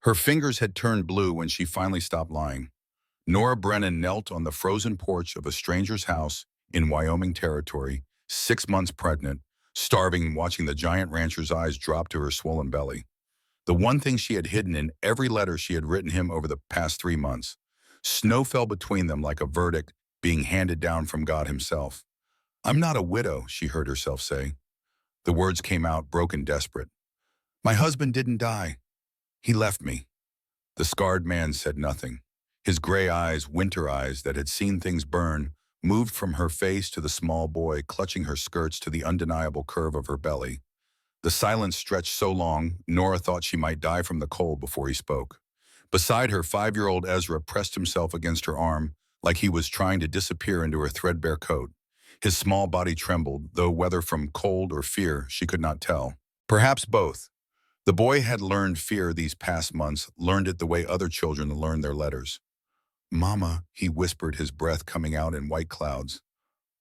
Her fingers had turned blue when she finally stopped lying. Nora Brennan knelt on the frozen porch of a stranger's house in Wyoming territory, 6 months pregnant, starving, watching the giant rancher's eyes drop to her swollen belly. The one thing she had hidden in every letter she had written him over the past 3 months. Snow fell between them like a verdict being handed down from God himself. "I'm not a widow," she heard herself say. The words came out broken, desperate. "My husband didn't die. He left me." The scarred man said nothing. His gray eyes, winter eyes that had seen things burn, moved from her face to the small boy clutching her skirts to the undeniable curve of her belly. The silence stretched so long, Nora thought she might die from the cold before he spoke. Beside her, 5-year-old Ezra pressed himself against her arm like he was trying to disappear into her threadbare coat. His small body trembled, though whether from cold or fear, she could not tell. Perhaps both. The boy had learned fear these past months, learned it the way other children learn their letters. "Mama," he whispered, his breath coming out in white clouds.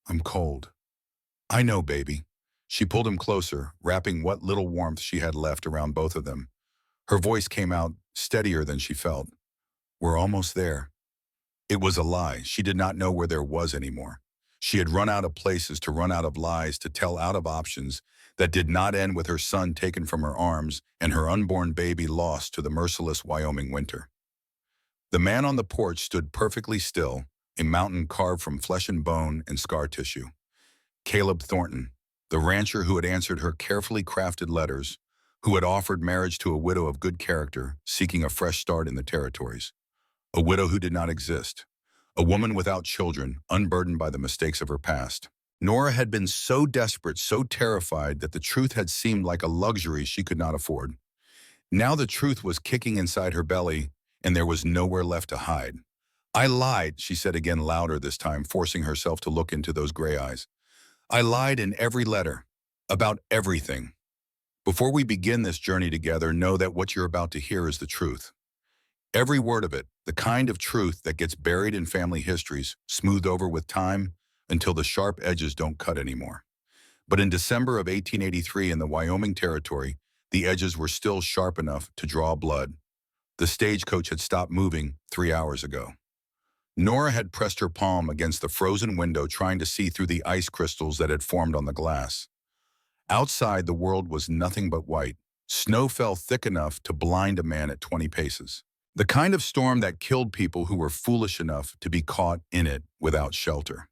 "I'm cold." "I know, baby." She pulled him closer, wrapping what little warmth she had left around both of them. Her voice came out steadier than she felt. "We're almost there." It was a lie. She did not know where there was anymore. She had run out of places to run out of lies to tell, out of options that did not end with her son taken from her arms and her unborn baby lost to the merciless Wyoming winter. The man on the porch stood perfectly still, a mountain carved from flesh and bone and scar tissue. Caleb Thornton, the rancher who had answered her carefully crafted letters, who had offered marriage to a widow of good character, seeking a fresh start in the territories. A widow who did not exist. A woman without children, unburdened by the mistakes of her past. Nora had been so desperate, so terrified that the truth had seemed like a luxury she could not afford. Now the truth was kicking inside her belly, and there was nowhere left to hide. "I lied," she said again, louder this time, forcing herself to look into those gray eyes. "I lied in every letter. About everything. Before we begin this journey together, know that what you're about to hear is the truth. Every word of it, the kind of truth that gets buried in family histories, smoothed over with time until the sharp edges don't cut anymore." But in December of 1883 in the Wyoming Territory, the edges were still sharp enough to draw blood. The stagecoach had stopped moving 3 hours ago. Nora had pressed her palm against the frozen window, trying to see through the ice crystals that had formed on the glass. Outside, the world was nothing but white. Snow fell thick enough to blind a man at 20 paces. The kind of storm that killed people who were foolish enough to be caught in it without shelter.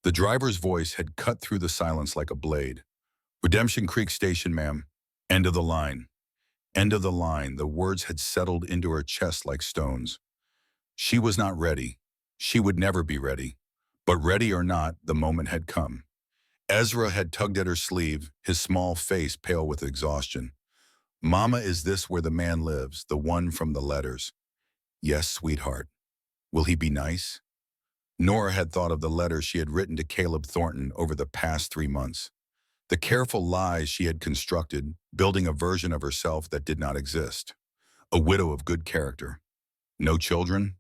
The driver's voice had cut through the silence like a blade. "Redemption Creek Station, ma'am. End of the line." End of the line. The words had settled into her chest like stones. She was not ready. She would never be ready. But ready or not, the moment had come. Ezra had tugged at her sleeve, his small face pale with exhaustion. "Mama, is this where the man lives, the one from the letters?" "Yes, sweetheart." "Will he be nice?" Nora had thought of the letters she had written to Caleb Thornton over the past 3 months. The careful lies she had constructed, building a version of herself that did not exist. A widow of good character. No children.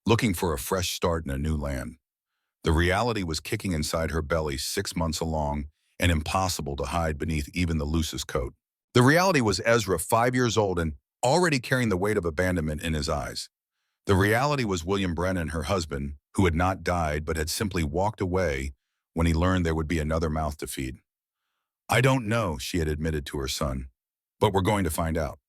Looking for a fresh start in a new land. The reality was kicking inside her belly, 6 months along, and impossible to hide beneath even the loosest coat. The reality was Ezra, 5 years old and already carrying the weight of abandonment in his eyes. The reality was William Brennan, her husband, who had not died but had simply walked away when he learned there would be another mouth to feed. "I don't know," she had admitted to her son, "but we're going to find out."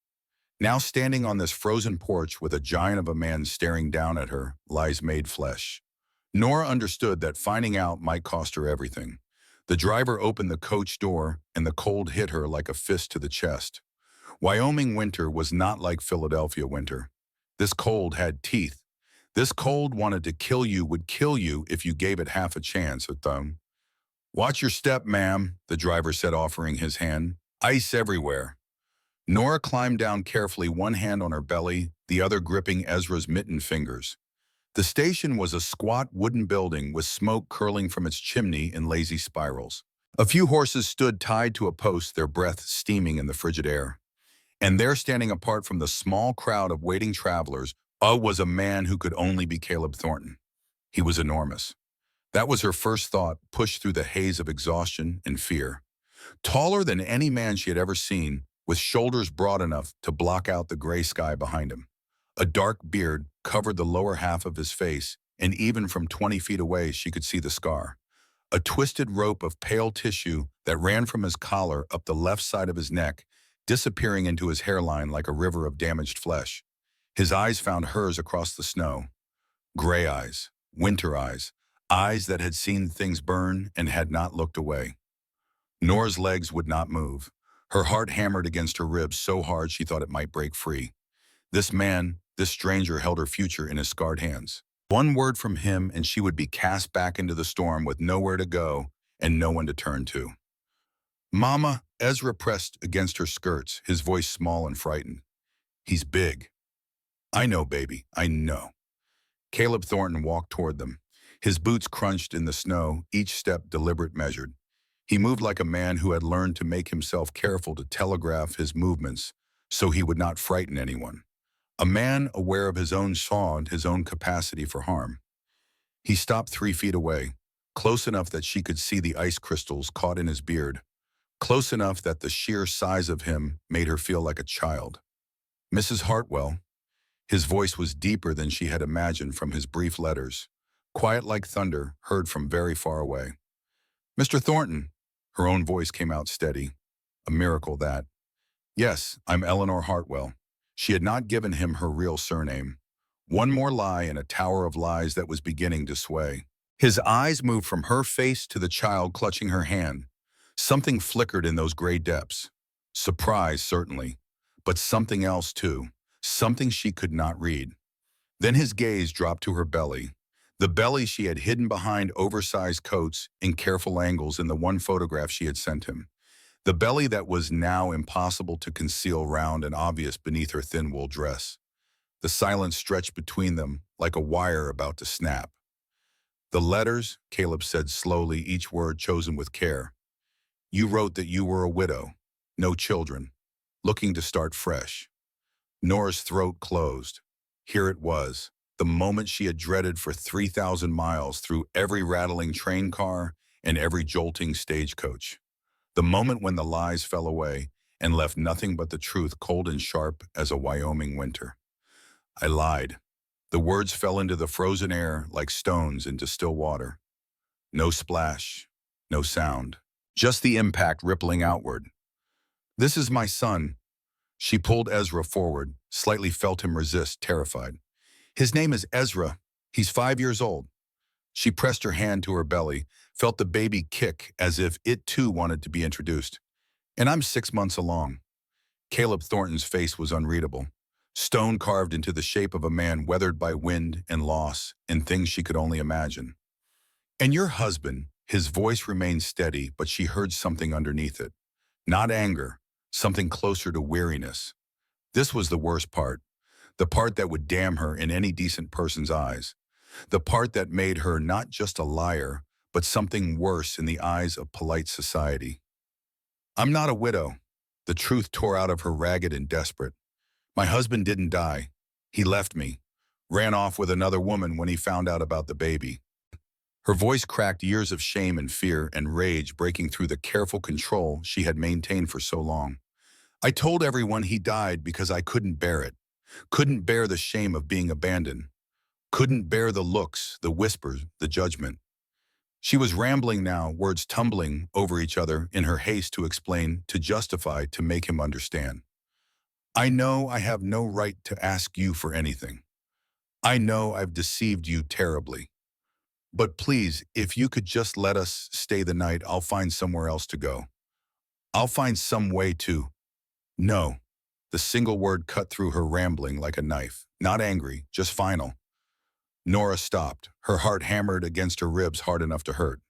Now standing on this frozen porch with a giant of a man staring down at her, lies made flesh. Nora understood that finding out might cost her everything. The driver opened the coach door, and the cold hit her like a fist to the chest. Wyoming winter was not like Philadelphia winter. This cold had teeth. This cold wanted to kill you, would kill you if you gave it half a chance, her thumb. "Watch your step, ma'am," the driver said, offering his hand. "Ice everywhere." Nora climbed down carefully, one hand on her belly, the other gripping Ezra's mittened fingers. The station was a squat wooden building with smoke curling from its chimney in lazy spirals. A few horses stood tied to a post, their breath steaming in the frigid air. And there, standing apart from the small crowd of waiting travelers, was a man who could only be Caleb Thornton. He was enormous. That was her first thought, pushed through the haze of exhaustion and fear. Taller than any man she had ever seen, with shoulders broad enough to block out the gray sky behind him. A dark beard covered the lower half of his face, and even from 20 feet away she could see the scar. A twisted rope of pale tissue that ran from his collar up the left side of his neck, disappearing into his hairline like a river of damaged flesh. His eyes found hers across the snow. Gray eyes, winter eyes, eyes that had seen things burn and had not looked away. Nora's legs would not move. Her heart hammered against her ribs so hard she thought it might break free. This man, this stranger, held her future in his scarred hands. One word from him and she would be cast back into the storm with nowhere to go and no one to turn to. "Mama," Ezra pressed against her skirts, his voice small and frightened. "He's big." "I know, baby, I know." Caleb Thornton walked toward them. His boots crunched in the snow, each step deliberate, measured. He moved like a man who had learned to make himself careful to telegraph his movements so he would not frighten anyone. A man aware of his own saw and his own capacity for harm. He stopped 3 feet away, close enough that she could see the ice crystals caught in his beard, close enough that the sheer size of him made her feel like a child. "Mrs. Hartwell." His voice was deeper than she had imagined from his brief letters, quiet like thunder heard from very far away. "Mr. Thornton." Her own voice came out steady. A miracle, that. "Yes, I'm Eleanor Hartwell." She had not given him her real surname. One more lie in a tower of lies that was beginning to sway. His eyes moved from her face to the child clutching her hand. Something flickered in those gray depths. Surprise, certainly, but something else too, something she could not read. Then his gaze dropped to her belly, the belly she had hidden behind oversized coats in careful angles in the one photograph she had sent him. The belly that was now impossible to conceal, round and obvious beneath her thin wool dress. The silence stretched between them like a wire about to snap. "The letters," Caleb said slowly, each word chosen with care. "You wrote that you were a widow, no children, looking to start fresh." Nora's throat closed. Here it was, the moment she had dreaded for 3,000 miles through every rattling train car and every jolting stagecoach. The moment when the lies fell away and left nothing but the truth, cold and sharp as a Wyoming winter. "I lied." The words fell into the frozen air like stones into still water. No splash, no sound, just the impact rippling outward. "This is my son." She pulled Ezra forward, slightly felt him resist, terrified. "His name is Ezra. He's 5 years old." She pressed her hand to her belly, felt the baby kick as if it too wanted to be introduced. "And I'm 6 months along." Caleb Thornton's face was unreadable, stone carved into the shape of a man weathered by wind and loss and things she could only imagine. "And your husband," his voice remained steady, but she heard something underneath it. Not anger, something closer to weariness. This was the worst part, the part that would damn her in any decent person's eyes. The part that made her not just a liar, but something worse in the eyes of polite society. "I'm not a widow." The truth tore out of her, ragged and desperate. "My husband didn't die. He left me. Ran off with another woman when he found out about the baby." Her voice cracked, years of shame and fear and rage breaking through the careful control she had maintained for so long. "I told everyone he died because I couldn't bear it. Couldn't bear the shame of being abandoned. Couldn't bear the looks, the whispers, the judgment." She was rambling now, words tumbling over each other in her haste to explain, to justify, to make him understand. "I know I have no right to ask you for anything. I know I've deceived you terribly. But please, if you could just let us stay the night, I'll find somewhere else to go. I'll find some way to—" "No." The single word cut through her rambling like a knife. Not angry, just final. Nora stopped, her heart hammered against her ribs hard enough to hurt.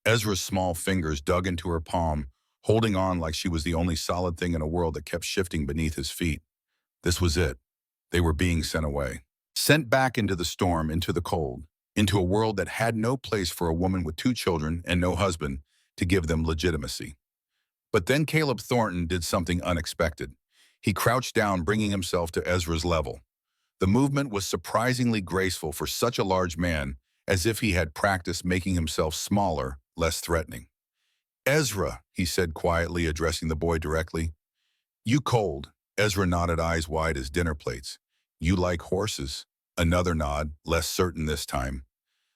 Ezra's small fingers dug into her palm, holding on like she was the only solid thing in a world that kept shifting beneath his feet. This was it. They were being sent away. Sent back into the storm, into the cold, into a world that had no place for a woman with 2 children and no husband to give them legitimacy. But then Caleb Thornton did something unexpected. He crouched down, bringing himself to Ezra's level. The movement was surprisingly graceful for such a large man, as if he had practiced making himself smaller, less threatening. "Ezra," he said quietly, addressing the boy directly, You cold. Ezra nodded, eyes wide as dinner plates. You like horses? Another nod, less certain this time.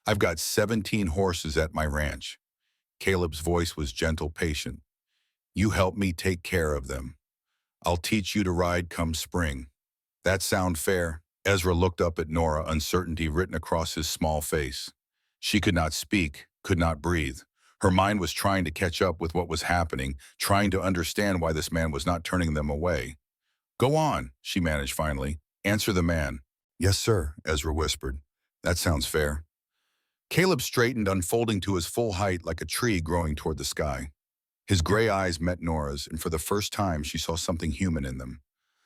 I've got 17 horses at my ranch. Caleb's voice was gentle, patient. You help me take care of them. I'll teach you to ride come spring. That sound fair? Ezra looked up at Nora, uncertainty written across his small face. She could not speak, could not breathe. Her mind was trying to catch up with what was happening, trying to understand why this man was not turning them away. Go on, she managed finally. Answer the man. Yes, sir, Ezra whispered. That sounds fair. Caleb straightened, unfolding to his full height like a tree growing toward the sky. His gray eyes met Nora's, and for the first time she saw something human in them.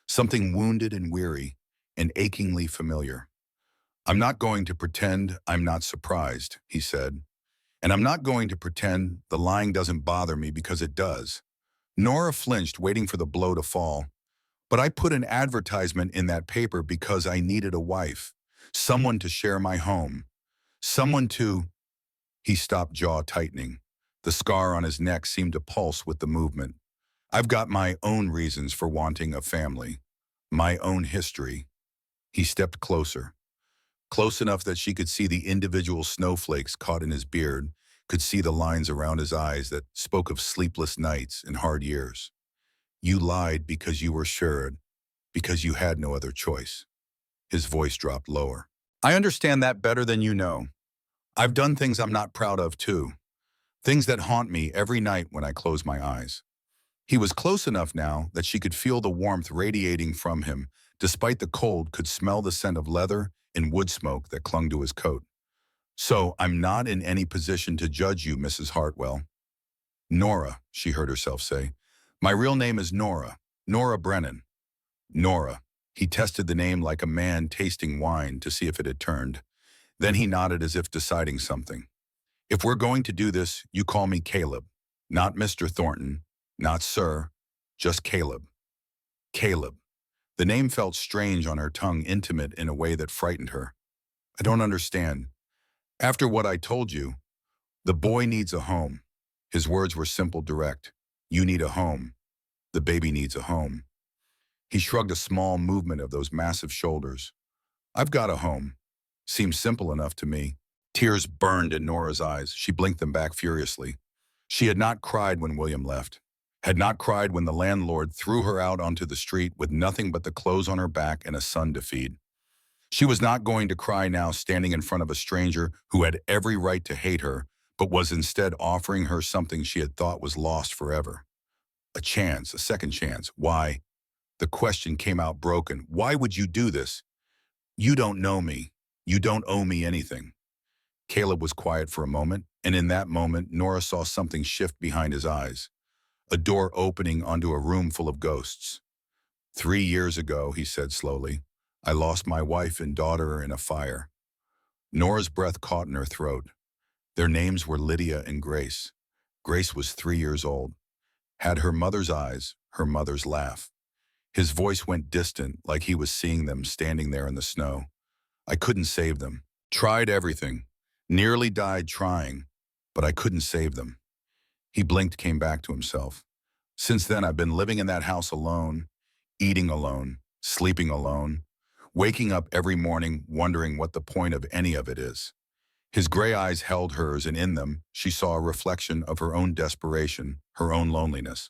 Something wounded and weary, and achingly familiar. I'm not going to pretend I'm not surprised, he said. And I'm not going to pretend the lying doesn't bother me because it does. Nora flinched, waiting for the blow to fall. But I put an advertisement in that paper because I needed a wife, someone to share my home, someone to... He stopped, jaw tightening. The scar on his neck seemed to pulse with the movement. I've got my own reasons for wanting a family, my own history. He stepped closer, close enough that she could see the individual snowflakes caught in his beard, could see the lines around his eyes that spoke of sleepless nights and hard years. You lied because you were sure, because you had no other choice. His voice dropped lower. I understand that better than you know. I've done things I'm not proud of, too. Things that haunt me every night when I close my eyes. He was close enough now that she could feel the warmth radiating from him, despite the cold, could smell the scent of leather and wood smoke that clung to his coat. So I'm not in any position to judge you, Mrs. Hartwell. Nora, she heard herself say. My real name is Nora, Nora Brennan. Nora. He tested the name like a man tasting wine to see if it had turned. Then he nodded as if deciding something. If we're going to do this, you call me Caleb. Not Mr. Thornton, not Sir, just Caleb. Caleb. The name felt strange on her tongue, intimate in a way that frightened her. I don't understand. After what I told you, the boy needs a home. His words were simple, direct. You need a home. The baby needs a home. He shrugged, a small movement of those massive shoulders. I've got a home. Seems simple enough to me. Tears burned in Nora's eyes. She blinked them back furiously. She had not cried when William left. Had not cried when the landlord threw her out onto the street with nothing but the clothes on her back and a son to feed. She was not going to cry now, standing in front of a stranger who had every right to hate her, but was instead offering her something she had thought was lost forever. A chance, a second chance. Why? The question came out broken. Why would you do this? You don't know me. You don't owe me anything. Caleb was quiet for a moment, and in that moment, Nora saw something shift behind his eyes. A door opening onto a room full of ghosts. 3 years ago, he said slowly, I lost my wife and daughter in a fire. Nora's breath caught in her throat. Their names were Lydia and Grace. Grace was 3 years old. Had her mother's eyes, her mother's laugh. His voice went distant, like he was seeing them standing there in the snow. I couldn't save them. Tried everything. Nearly died trying, but I couldn't save them. He blinked, came back to himself. Since then, I've been living in that house alone, eating alone, sleeping alone, waking up every morning wondering what the point of any of it is. His gray eyes held hers, and in them, she saw a reflection of her own desperation, her own loneliness.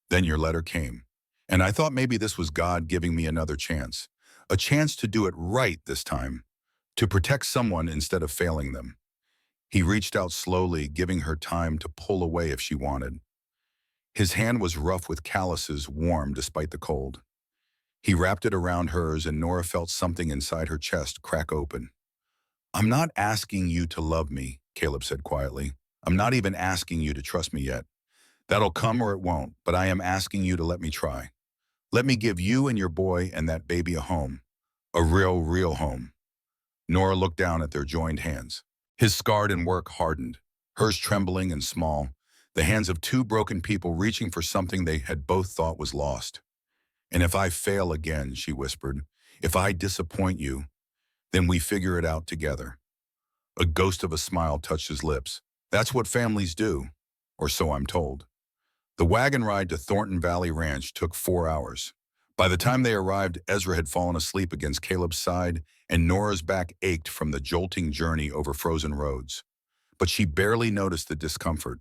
Then your letter came, and I thought maybe this was God giving me another chance, a chance to do it right this time, to protect someone instead of failing them. He reached out slowly, giving her time to pull away if she wanted. His hand was rough with calluses, warm despite the cold. He wrapped it around hers, and Nora felt something inside her chest crack open. I'm not asking you to love me, Caleb said quietly. I'm not even asking you to trust me yet. That'll come or it won't, but I am asking you to let me try. Let me give you and your boy and that baby a home. A real home. Nora looked down at their joined hands. His scarred and work hardened, hers trembling and small, the hands of two broken people reaching for something they had both thought was lost. And if I fail again, she whispered, if I disappoint you, then we figure it out together. A ghost of a smile touched his lips. That's what families do, or so I'm told. The wagon ride to Thornton Valley Ranch took 4 hours. By the time they arrived, Ezra had fallen asleep against Caleb's side, and Nora's back ached from the jolting journey over frozen roads. But she barely noticed the discomfort.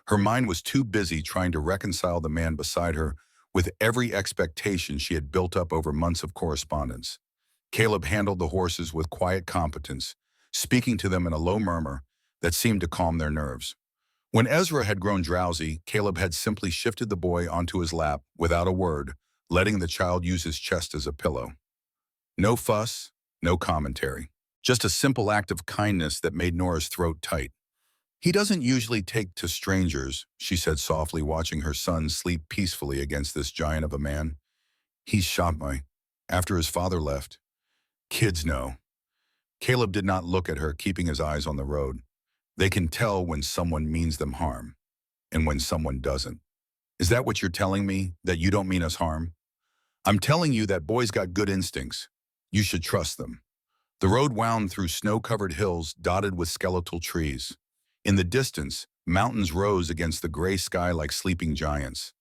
Her mind was too busy trying to reconcile the man beside her with every expectation she had built up over months of correspondence. Caleb handled the horses with quiet competence, speaking to them in a low murmur that seemed to calm their nerves. When Ezra had grown drowsy, Caleb had simply shifted the boy onto his lap without a word, letting the child use his chest as a pillow. No fuss, no commentary. Just a simple act of kindness that made Nora's throat tight. "He doesn't usually take to strangers," she said softly, watching her son sleep peacefully against this giant of a man. "He's shot my after his father left. Kids know." Caleb did not look at her, keeping his eyes on the road. They can tell when someone means them harm, and when someone doesn't. "Is that what you're telling me, that you don't mean us harm?" "I'm telling you that boys got good instincts. You should trust them." The road wound through snow-covered hills dotted with skeletal trees. In the distance, mountains rose against the gray sky like sleeping giants.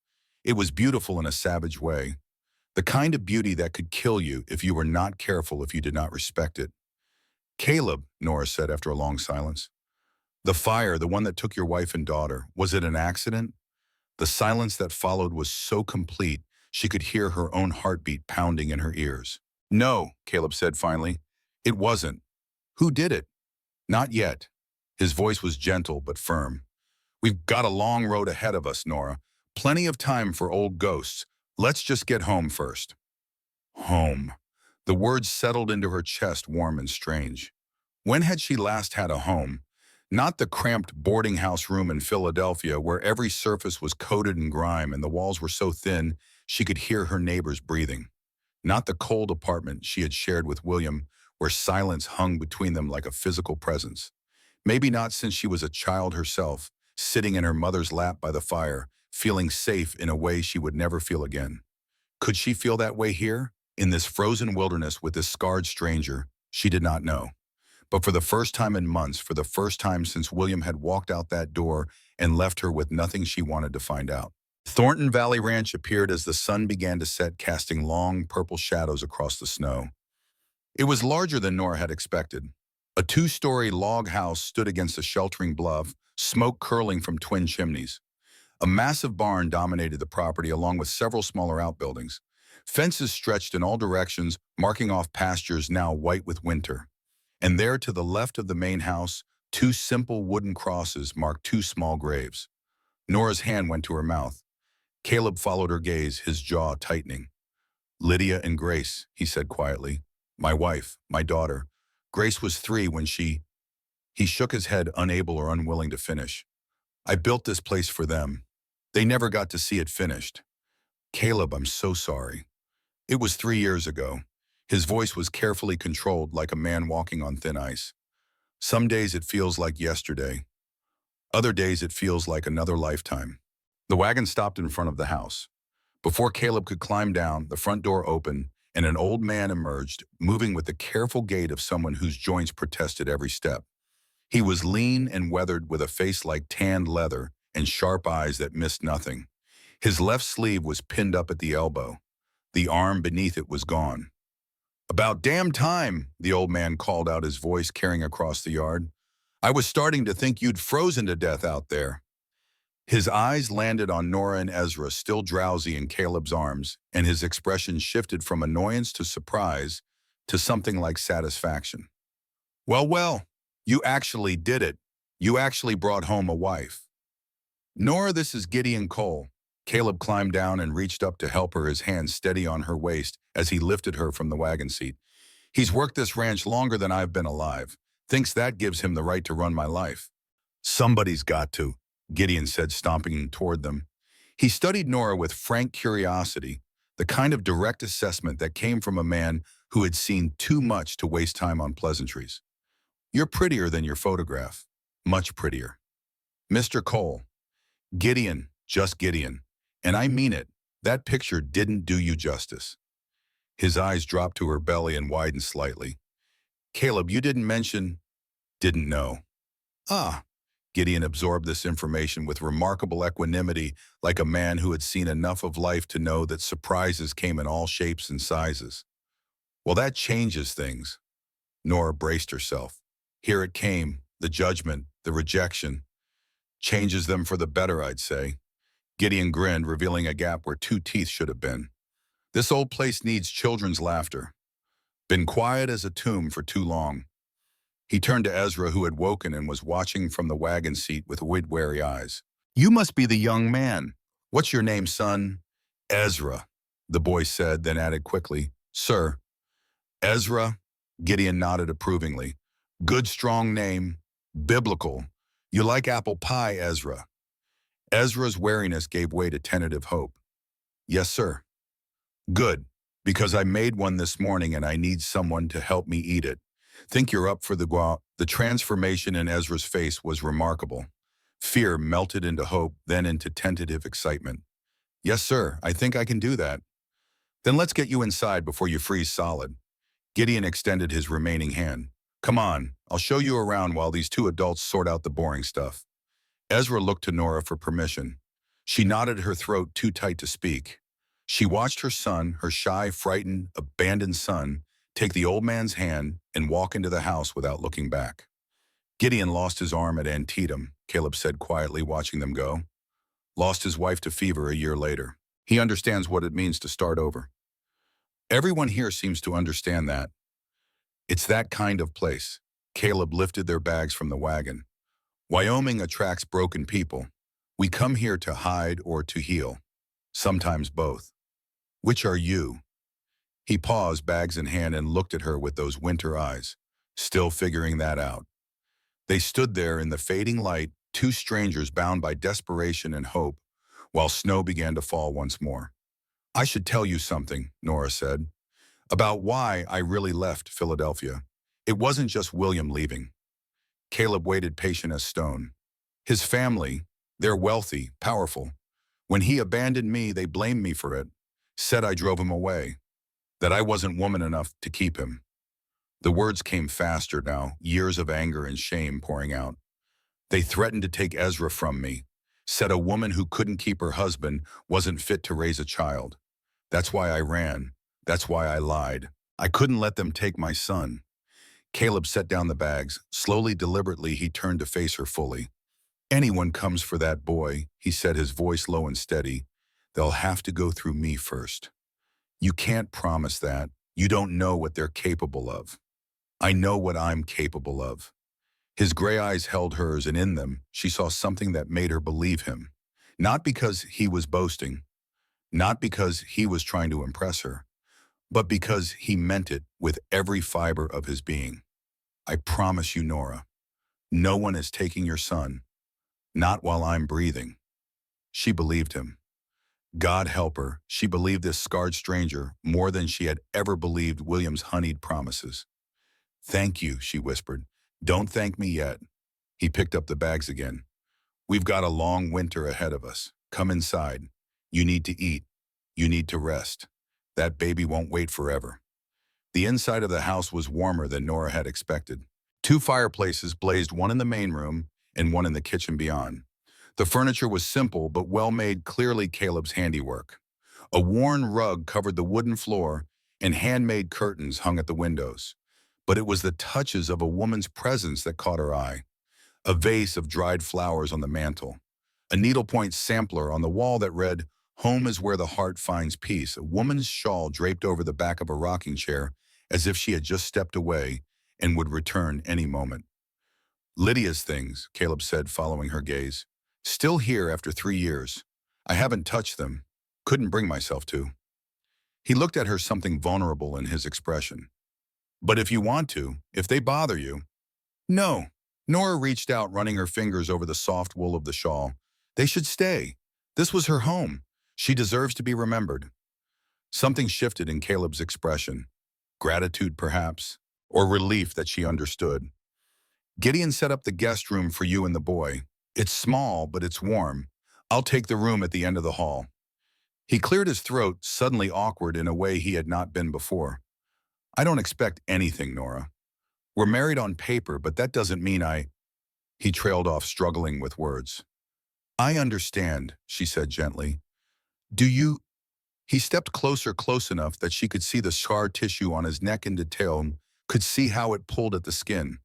It was beautiful in a savage way. The kind of beauty that could kill you if you were not careful, if you did not respect it. "Caleb," Nora said after a long silence, "the fire, the one that took your wife and daughter, was it an accident?" The silence that followed was so complete, she could hear her own heartbeat pounding in her ears. "No," Caleb said finally. "It wasn't." "Who did it?" "Not yet." His voice was gentle but firm. "We've got a long road ahead of us, Nora. Plenty of time for old ghosts. Let's just get home first." Home. The words settled into her chest, warm and strange. When had she last had a home? Not the cramped boarding house room in Philadelphia where every surface was coated in grime and the walls were so thin she could hear her neighbors breathing. Not the cold apartment she had shared with William where silence hung between them like a physical presence. Maybe not since she was a child herself, sitting in her mother's lap by the fire, feeling safe in a way she would never feel again. Could she feel that way here, in this frozen wilderness with this scarred stranger? She did not know. But for the first time in months, for the first time since William had walked out that door and left her with nothing she wanted to find out. Thornton Valley Ranch appeared as the sun began to set, casting long purple shadows across the snow. It was larger than Nora had expected. A two-story log house stood against a sheltering bluff, smoke curling from twin chimneys. A massive barn dominated the property along with several smaller outbuildings. Fences stretched in all directions, marking off pastures now white with winter. And there to the left of the main house, two simple wooden crosses marked two small graves. Nora's hand went to her mouth. Caleb followed her gaze, his jaw tightening. "Lydia and Grace," he said quietly. "My wife, my daughter. Grace was 3 when she—" He shook his head, unable or unwilling to finish. "I built this place for them. They never got to see it finished. Caleb, I'm so sorry. It was 3 years ago." His voice was carefully controlled, like a man walking on thin ice. "Some days it feels like yesterday. Other days it feels like another lifetime." The wagon stopped in front of the house. Before Caleb could climb down, the front door opened, and an old man emerged, moving with the careful gait of someone whose joints protested every step. He was lean and weathered, with a face like tanned leather and sharp eyes that missed nothing. His left sleeve was pinned up at the elbow. The arm beneath it was gone. "About damn time," the old man called out, his voice carrying across the yard. "I was starting to think you'd frozen to death out there." His eyes landed on Nora and Ezra, still drowsy in Caleb's arms, and his expression shifted from annoyance to surprise to something like satisfaction. "Well, well, you actually did it. You actually brought home a wife." "Nora, this is Gideon Cole." Caleb climbed down and reached up to help her, his hand steady on her waist as he lifted her from the wagon seat. "He's worked this ranch longer than I've been alive. Thinks that gives him the right to run my life." "Somebody's got to," Gideon said, stomping toward them. He studied Nora with frank curiosity, the kind of direct assessment that came from a man who had seen too much to waste time on pleasantries. "You're prettier than your photograph. Much prettier." "Mr. Cole." "Gideon, just Gideon. And I mean it. That picture didn't do you justice." His eyes dropped to her belly and widened slightly. "Caleb, you didn't mention—" "Didn't know." "Ah." Gideon absorbed this information with remarkable equanimity, like a man who had seen enough of life to know that surprises came in all shapes and sizes. Well, that changes things. Nora braced herself. Here it came, the judgment, the rejection. Changes them for the better, I'd say. Gideon grinned, revealing a gap where two teeth should have been. This old place needs children's laughter. Been quiet as a tomb for too long. He turned to Ezra, who had woken and was watching from the wagon seat with wary eyes. You must be the young man. What's your name, son? Ezra, the boy said, then added quickly, Sir. Ezra? Gideon nodded approvingly. Good, strong name. Biblical. You like apple pie, Ezra. Ezra's wariness gave way to tentative hope. Yes, sir. Good, because I made one this morning and I need someone to help me eat it. Think you're up for The transformation in Ezra's face was remarkable. Fear melted into hope, then into tentative excitement. Yes, sir, I think I can do that. Then let's get you inside before you freeze solid. Gideon extended his remaining hand. Come on, I'll show you around while these two adults sort out the boring stuff. Ezra looked to Nora for permission. She nodded, her throat too tight to speak. She watched her son, her shy, frightened, abandoned son, take the old man's hand and walk into the house without looking back. Gideon lost his arm at Antietam, Caleb said quietly, watching them go. Lost his wife to fever a year later. He understands what it means to start over. Everyone here seems to understand that. It's that kind of place. Caleb lifted their bags from the wagon. Wyoming attracts broken people. We come here to hide or to heal. Sometimes both. Which are you? He paused, bags in hand, and looked at her with those winter eyes, still figuring that out. They stood there in the fading light, two strangers bound by desperation and hope, while snow began to fall once more. I should tell you something, Nora said, about why I really left Philadelphia. It wasn't just William leaving. Caleb waited, patient as stone. His family, they're wealthy, powerful. When he abandoned me, they blamed me for it, said I drove him away, that I wasn't woman enough to keep him. The words came faster now, years of anger and shame pouring out. They threatened to take Ezra from me, said a woman who couldn't keep her husband wasn't fit to raise a child. That's why I ran. That's why I lied. I couldn't let them take my son. Caleb set down the bags. Slowly, deliberately, he turned to face her fully. Anyone comes for that boy, he said, his voice low and steady. They'll have to go through me first. You can't promise that. You don't know what they're capable of. I know what I'm capable of. His gray eyes held hers, and in them, she saw something that made her believe him. Not because he was boasting, not because he was trying to impress her, but because he meant it with every fiber of his being. I promise you, Nora, no one is taking your son, not while I'm breathing. She believed him. God help her, she believed this scarred stranger more than she had ever believed William's honeyed promises. Thank you, she whispered. Don't thank me yet. He picked up the bags again. We've got a long winter ahead of us. Come inside. You need to eat. You need to rest. That baby won't wait forever. The inside of the house was warmer than Nora had expected. Two fireplaces blazed, one in the main room and one in the kitchen beyond. The furniture was simple but well-made, clearly Caleb's handiwork. A worn rug covered the wooden floor and handmade curtains hung at the windows. But it was the touches of a woman's presence that caught her eye. A vase of dried flowers on the mantel. A needlepoint sampler on the wall that read, Home is where the heart finds peace. A woman's shawl draped over the back of a rocking chair as if she had just stepped away and would return any moment. Lydia's things, Caleb said, following her gaze. Still here after 3 years. I haven't touched them. Couldn't bring myself to. He looked at her, something vulnerable in his expression. But if you want to, if they bother you. No. Nora reached out, running her fingers over the soft wool of the shawl. They should stay. This was her home. She deserves to be remembered. Something shifted in Caleb's expression. Gratitude, perhaps, or relief that she understood. Gideon set up the guest room for you and the boy. It's small, but it's warm. I'll take the room at the end of the hall. He cleared his throat, suddenly awkward in a way he had not been before. I don't expect anything, Nora. We're married on paper, but that doesn't mean He trailed off, struggling with words. I understand, she said gently. Do you? He stepped closer, close enough that she could see the scar tissue on his neck in detail and could see how it pulled at the skin.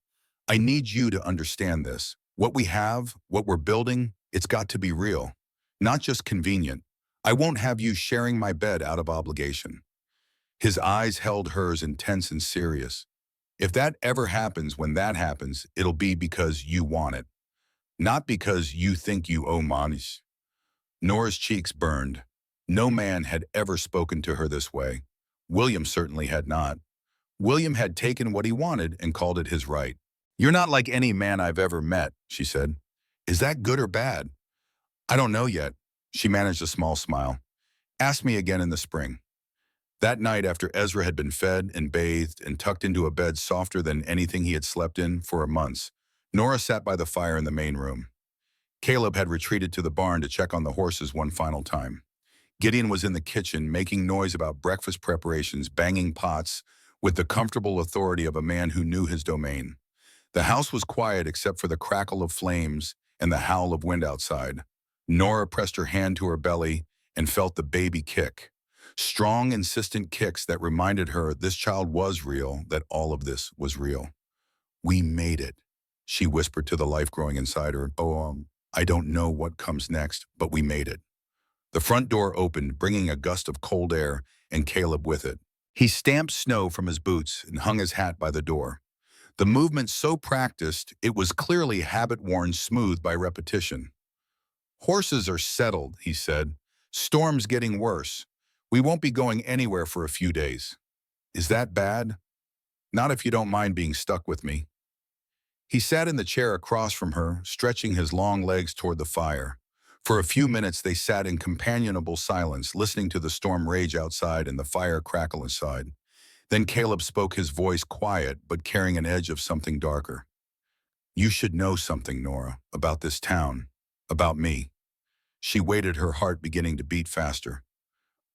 I need you to understand this. What we have, what we're building, it's got to be real, not just convenient. I won't have you sharing my bed out of obligation. His eyes held hers, intense and serious. If that ever happens, when that happens, it'll be because you want it, not because you think you owe Manish. Nora's cheeks burned. No man had ever spoken to her this way. William certainly had not. William had taken what he wanted and called it his right. You're not like any man I've ever met, she said. Is that good or bad? I don't know yet. She managed a small smile. Ask me again in the spring. That night, after Ezra had been fed and bathed and tucked into a bed softer than anything he had slept in for months, Nora sat by the fire in the main room. Caleb had retreated to the barn to check on the horses one final time. Gideon was in the kitchen, making noise about breakfast preparations, banging pots, with the comfortable authority of a man who knew his domain. The house was quiet except for the crackle of flames and the howl of wind outside. Nora pressed her hand to her belly and felt the baby kick. Strong, insistent kicks that reminded her this child was real, that all of this was real. We made it, she whispered to the life growing inside her. I don't know what comes next, but we made it. The front door opened, bringing a gust of cold air, and Caleb with it. He stamped snow from his boots and hung his hat by the door. The movement so practiced, it was clearly habit-worn, smooth by repetition. Horses are settled, he said. Storm's getting worse. We won't be going anywhere for a few days. Is that bad? Not if you don't mind being stuck with me. He sat in the chair across from her, stretching his long legs toward the fire. For a few minutes they sat in companionable silence, listening to the storm rage outside and the fire crackle inside. Then Caleb spoke, his voice quiet but carrying an edge of something darker. You should know something, Nora, about this town, about me. She waited, her heart beginning to beat faster.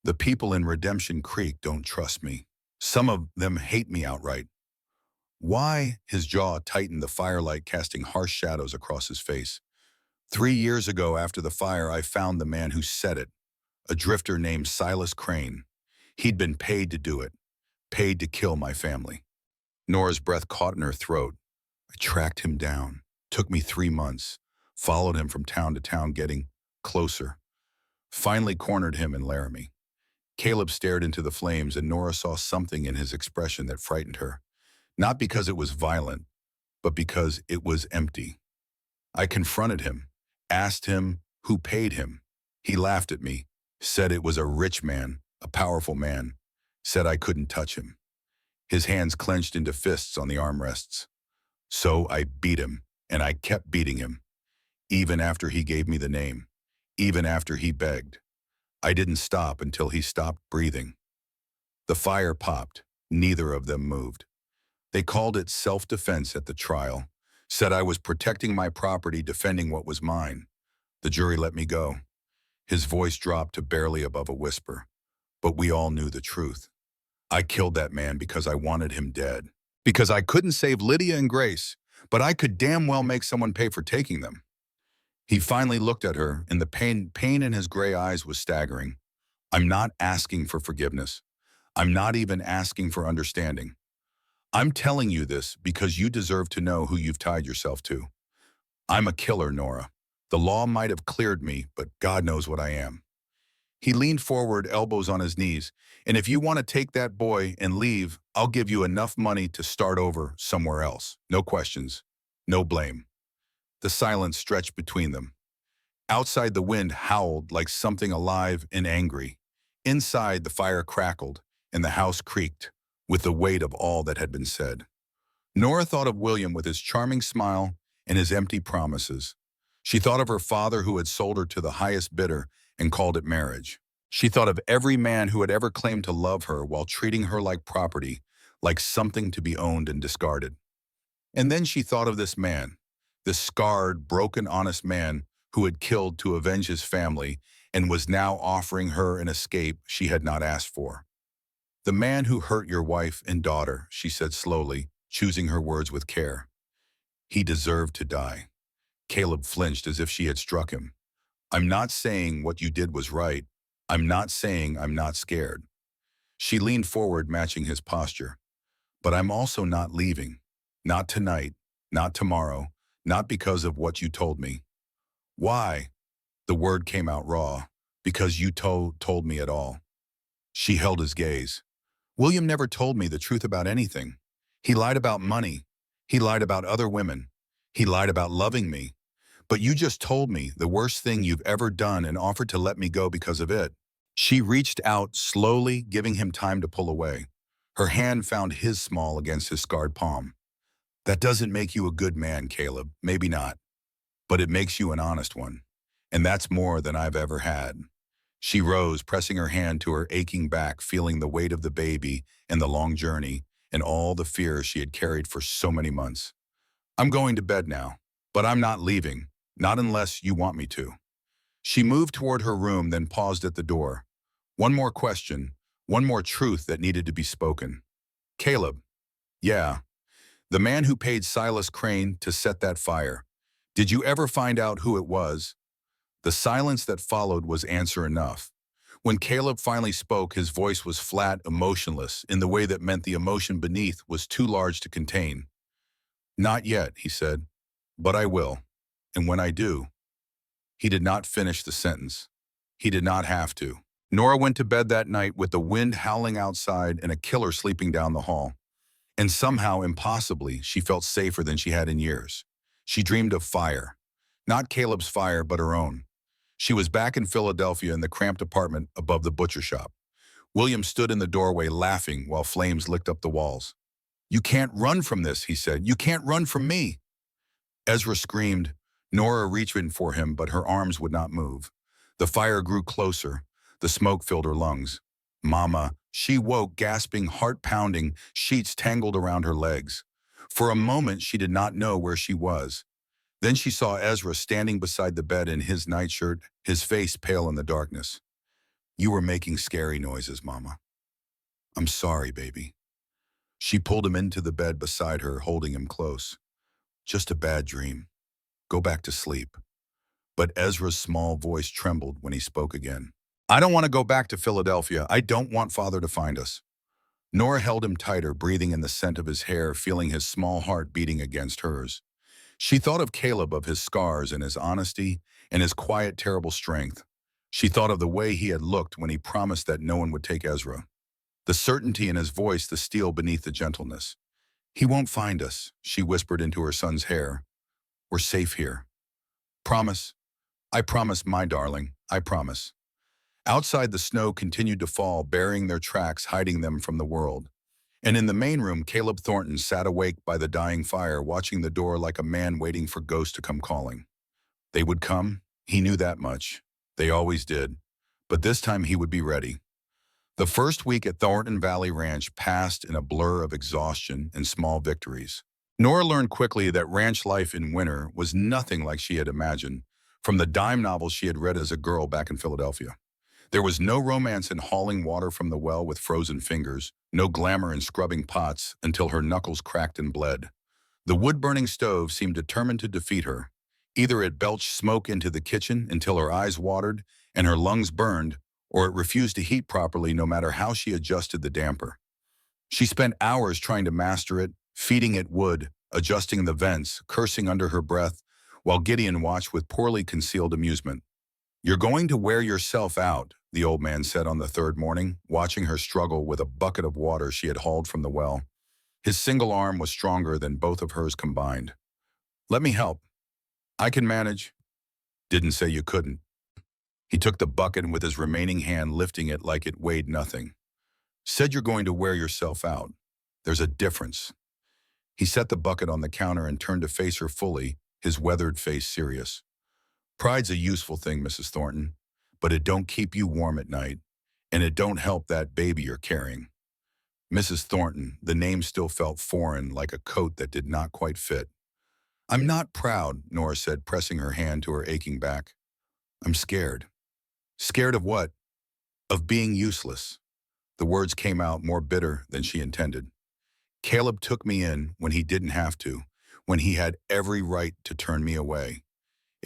The people in Redemption Creek don't trust me. Some of them hate me outright. Why? His jaw tightened, the firelight casting harsh shadows across his face. 3 years ago, after the fire, I found the man who said it, a drifter named Silas Crane. He'd been paid to do it, paid to kill my family. Nora's breath caught in her throat. I tracked him down. Took me 3 months. Followed him from town to town, getting closer. Finally cornered him in Laramie. Caleb stared into the flames, and Nora saw something in his expression that frightened her. Not because it was violent, but because it was empty. I confronted him, asked him who paid him. He laughed at me, said it was a rich man, a powerful man, said I couldn't touch him. His hands clenched into fists on the armrests. So I beat him, and I kept beating him, even after he gave me the name, even after he begged. I didn't stop until he stopped breathing. The fire popped. Neither of them moved. They called it self-defense at the trial, said I was protecting my property, defending what was mine. The jury let me go. His voice dropped to barely above a whisper. But we all knew the truth. I killed that man because I wanted him dead. Because I couldn't save Lydia and Grace, but I could damn well make someone pay for taking them. He finally looked at her, and the pain in his gray eyes was staggering. I'm not asking for forgiveness. I'm not even asking for understanding. I'm telling you this because you deserve to know who you've tied yourself to. I'm a killer, Nora. The law might have cleared me, but God knows what I am. He leaned forward, elbows on his knees. And if you want to take that boy and leave, I'll give you enough money to start over somewhere else. No questions, no blame. The silence stretched between them. Outside, the wind howled like something alive and angry. Inside, the fire crackled and the house creaked with the weight of all that had been said. Nora thought of William with his charming smile and his empty promises. She thought of her father who had sold her to the highest bidder and called it marriage. She thought of every man who had ever claimed to love her while treating her like property, like something to be owned and discarded. And then she thought of this man, this scarred, broken, honest man who had killed to avenge his family and was now offering her an escape she had not asked for. The man who hurt your wife and daughter, she said slowly, choosing her words with care. He deserved to die. Caleb flinched as if she had struck him. I'm not saying what you did was right. I'm not saying I'm not scared. She leaned forward, matching his posture. But I'm also not leaving. Not tonight. Not tomorrow. Not because of what you told me. Why? The word came out raw. Because you told me at all. She held his gaze. William never told me the truth about anything. He lied about money. He lied about other women. He lied about loving me. But you just told me the worst thing you've ever done and offered to let me go because of it. She reached out slowly, giving him time to pull away. Her hand found his small against his scarred palm. That doesn't make you a good man, Caleb. Maybe not. But it makes you an honest one. And that's more than I've ever had. She rose, pressing her hand to her aching back, feeling the weight of the baby and the long journey and all the fear she had carried for so many months. I'm going to bed now, but I'm not leaving, not unless you want me to. She moved toward her room, then paused at the door. One more question, one more truth that needed to be spoken. Caleb. Yeah, the man who paid Silas Crane to set that fire. Did you ever find out who it was? The silence that followed was answer enough. When Caleb finally spoke, his voice was flat, emotionless, in the way that meant the emotion beneath was too large to contain. Not yet, he said, but I will. And when I do. He did not finish the sentence. He did not have to. Nora went to bed that night with the wind howling outside and a killer sleeping down the hall. And somehow, impossibly, she felt safer than she had in years. She dreamed of fire. Not Caleb's fire, but her own. She was back in Philadelphia in the cramped apartment above the butcher shop. William stood in the doorway laughing while flames licked up the walls. You can't run from this, he said. You can't run from me. Ezra screamed. Nora reached in for him, but her arms would not move. The fire grew closer. The smoke filled her lungs. Mama, she woke, gasping, heart pounding, sheets tangled around her legs. For a moment, she did not know where she was. Then she saw Ezra standing beside the bed in his nightshirt, his face pale in the darkness. You were making scary noises, Mama. I'm sorry, baby. She pulled him into the bed beside her, holding him close. Just a bad dream. Go back to sleep. But Ezra's small voice trembled when he spoke again. I don't want to go back to Philadelphia. I don't want Father to find us. Nora held him tighter, breathing in the scent of his hair, feeling his small heart beating against hers. She thought of Caleb, of his scars and his honesty and his quiet, terrible strength. She thought of the way he had looked when he promised that no one would take Ezra. The certainty in his voice, the steel beneath the gentleness. He won't find us, she whispered into her son's hair. We're safe here. Promise. I promise, my darling. I promise. Outside, the snow continued to fall, burying their tracks, hiding them from the world. And in the main room, Caleb Thornton sat awake by the dying fire, watching the door like a man waiting for ghosts to come calling. They would come. He knew that much. They always did. But this time he would be ready. The first week at Thornton Valley Ranch passed in a blur of exhaustion and small victories. Nora learned quickly that ranch life in winter was nothing like she had imagined, from the dime novels she had read as a girl back in Philadelphia. There was no romance in hauling water from the well with frozen fingers, no glamour in scrubbing pots until her knuckles cracked and bled. The wood-burning stove seemed determined to defeat her. Either it belched smoke into the kitchen until her eyes watered and her lungs burned, or it refused to heat properly no matter how she adjusted the damper. She spent hours trying to master it, feeding it wood, adjusting the vents, cursing under her breath, while Gideon watched with poorly concealed amusement. You're going to wear yourself out, the old man said on the third morning, watching her struggle with a bucket of water she had hauled from the well. His single arm was stronger than both of hers combined. Let me help. I can manage. Didn't say you couldn't. He took the bucket and with his remaining hand lifting it like it weighed nothing. Said you're going to wear yourself out. There's a difference. He set the bucket on the counter and turned to face her fully, his weathered face serious. Pride's a useful thing, Mrs. Thornton, but it don't keep you warm at night, and it don't help that baby you're carrying. Mrs. Thornton, the name still felt foreign, like a coat that did not quite fit. I'm not proud, Nora said, pressing her hand to her aching back. I'm scared. Scared of what? Of being useless. The words came out more bitter than she intended. Caleb took me in when he didn't have to, when he had every right to turn me away.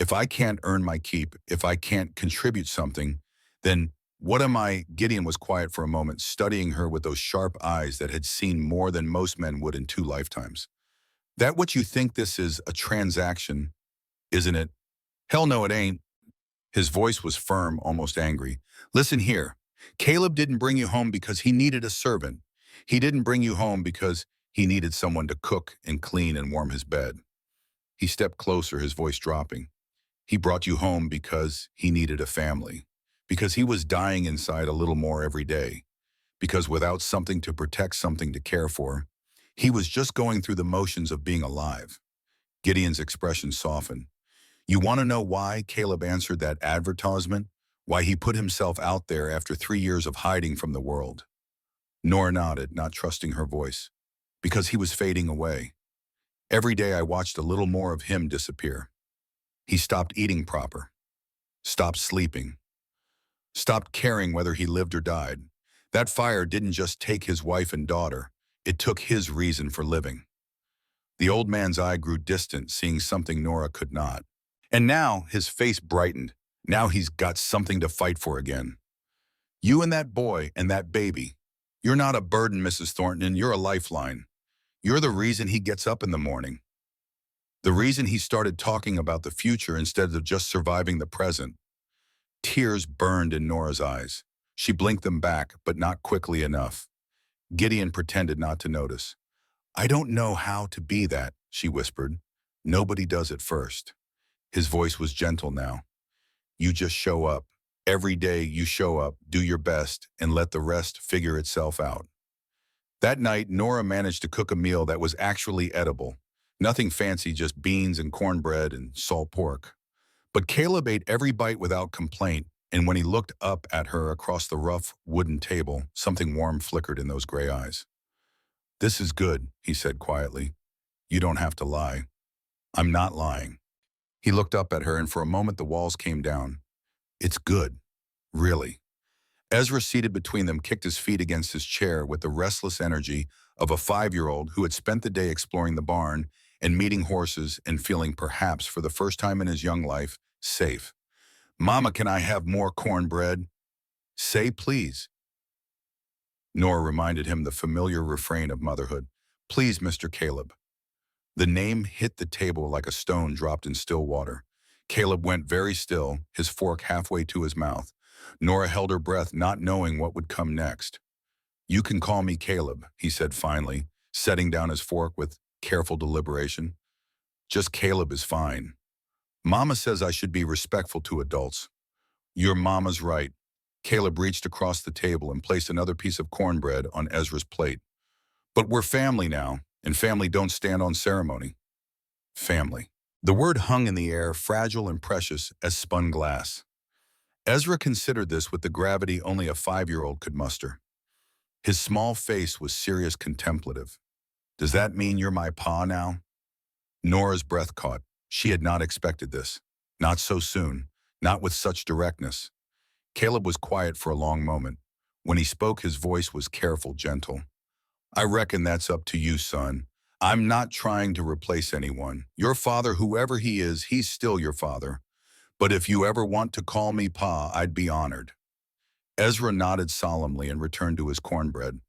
If I can't earn my keep, if I can't contribute something, then what am I? Gideon was quiet for a moment, studying her with those sharp eyes that had seen more than most men would in 2 lifetimes. That what you think this is a transaction, isn't it? Hell no, it ain't. His voice was firm, almost angry. Listen here. Caleb didn't bring you home because he needed a servant. He didn't bring you home because he needed someone to cook and clean and warm his bed. He stepped closer, his voice dropping. He brought you home because he needed a family, because he was dying inside a little more every day, because without something to protect, something to care for, he was just going through the motions of being alive. Gideon's expression softened. You want to know why Caleb answered that advertisement? Why he put himself out there after 3 years of hiding from the world? Nora nodded, not trusting her voice. Because he was fading away. Every day I watched a little more of him disappear. He stopped eating proper, stopped sleeping, stopped caring whether he lived or died. That fire didn't just take his wife and daughter, it took his reason for living. The old man's eye grew distant, seeing something Nora could not. And now his face brightened. Now he's got something to fight for again. You and that boy and that baby. You're not a burden, Mrs. Thornton, you're a lifeline. You're the reason he gets up in the morning. The reason he started talking about the future instead of just surviving the present. Tears burned in Nora's eyes. She blinked them back, but not quickly enough. Gideon pretended not to notice. I don't know how to be that, she whispered. Nobody does at first. His voice was gentle now. You just show up. Every day you show up, do your best, and let the rest figure itself out. That night, Nora managed to cook a meal that was actually edible. Nothing fancy, just beans and cornbread and salt pork. But Caleb ate every bite without complaint, and when he looked up at her across the rough wooden table, something warm flickered in those gray eyes. This is good, he said quietly. You don't have to lie. I'm not lying. He looked up at her, and for a moment the walls came down. It's good. Really. Ezra, seated between them, kicked his feet against his chair with the restless energy of a 5-year-old who had spent the day exploring the barn and meeting horses and feeling, perhaps for the first time in his young life, safe. Mama, can I have more cornbread? Say please. Nora reminded him the familiar refrain of motherhood. Please, Mr. Caleb. The name hit the table like a stone dropped in still water. Caleb went very still, his fork halfway to his mouth. Nora held her breath, not knowing what would come next. You can call me Caleb, he said finally, setting down his fork with careful deliberation. Just Caleb is fine. Mama says I should be respectful to adults. Your mama's right. Caleb reached across the table and placed another piece of cornbread on Ezra's plate. But we're family now, and family don't stand on ceremony. Family. The word hung in the air, fragile and precious as spun glass. Ezra considered this with the gravity only a 5-year-old could muster. His small face was serious, contemplative. Does that mean you're my pa now? Nora's breath caught. She had not expected this. Not so soon. Not with such directness. Caleb was quiet for a long moment. When he spoke, his voice was careful, gentle. I reckon that's up to you, son. I'm not trying to replace anyone. Your father, whoever he is, he's still your father. But if you ever want to call me Pa, I'd be honored. Ezra nodded solemnly and returned to his cornbread.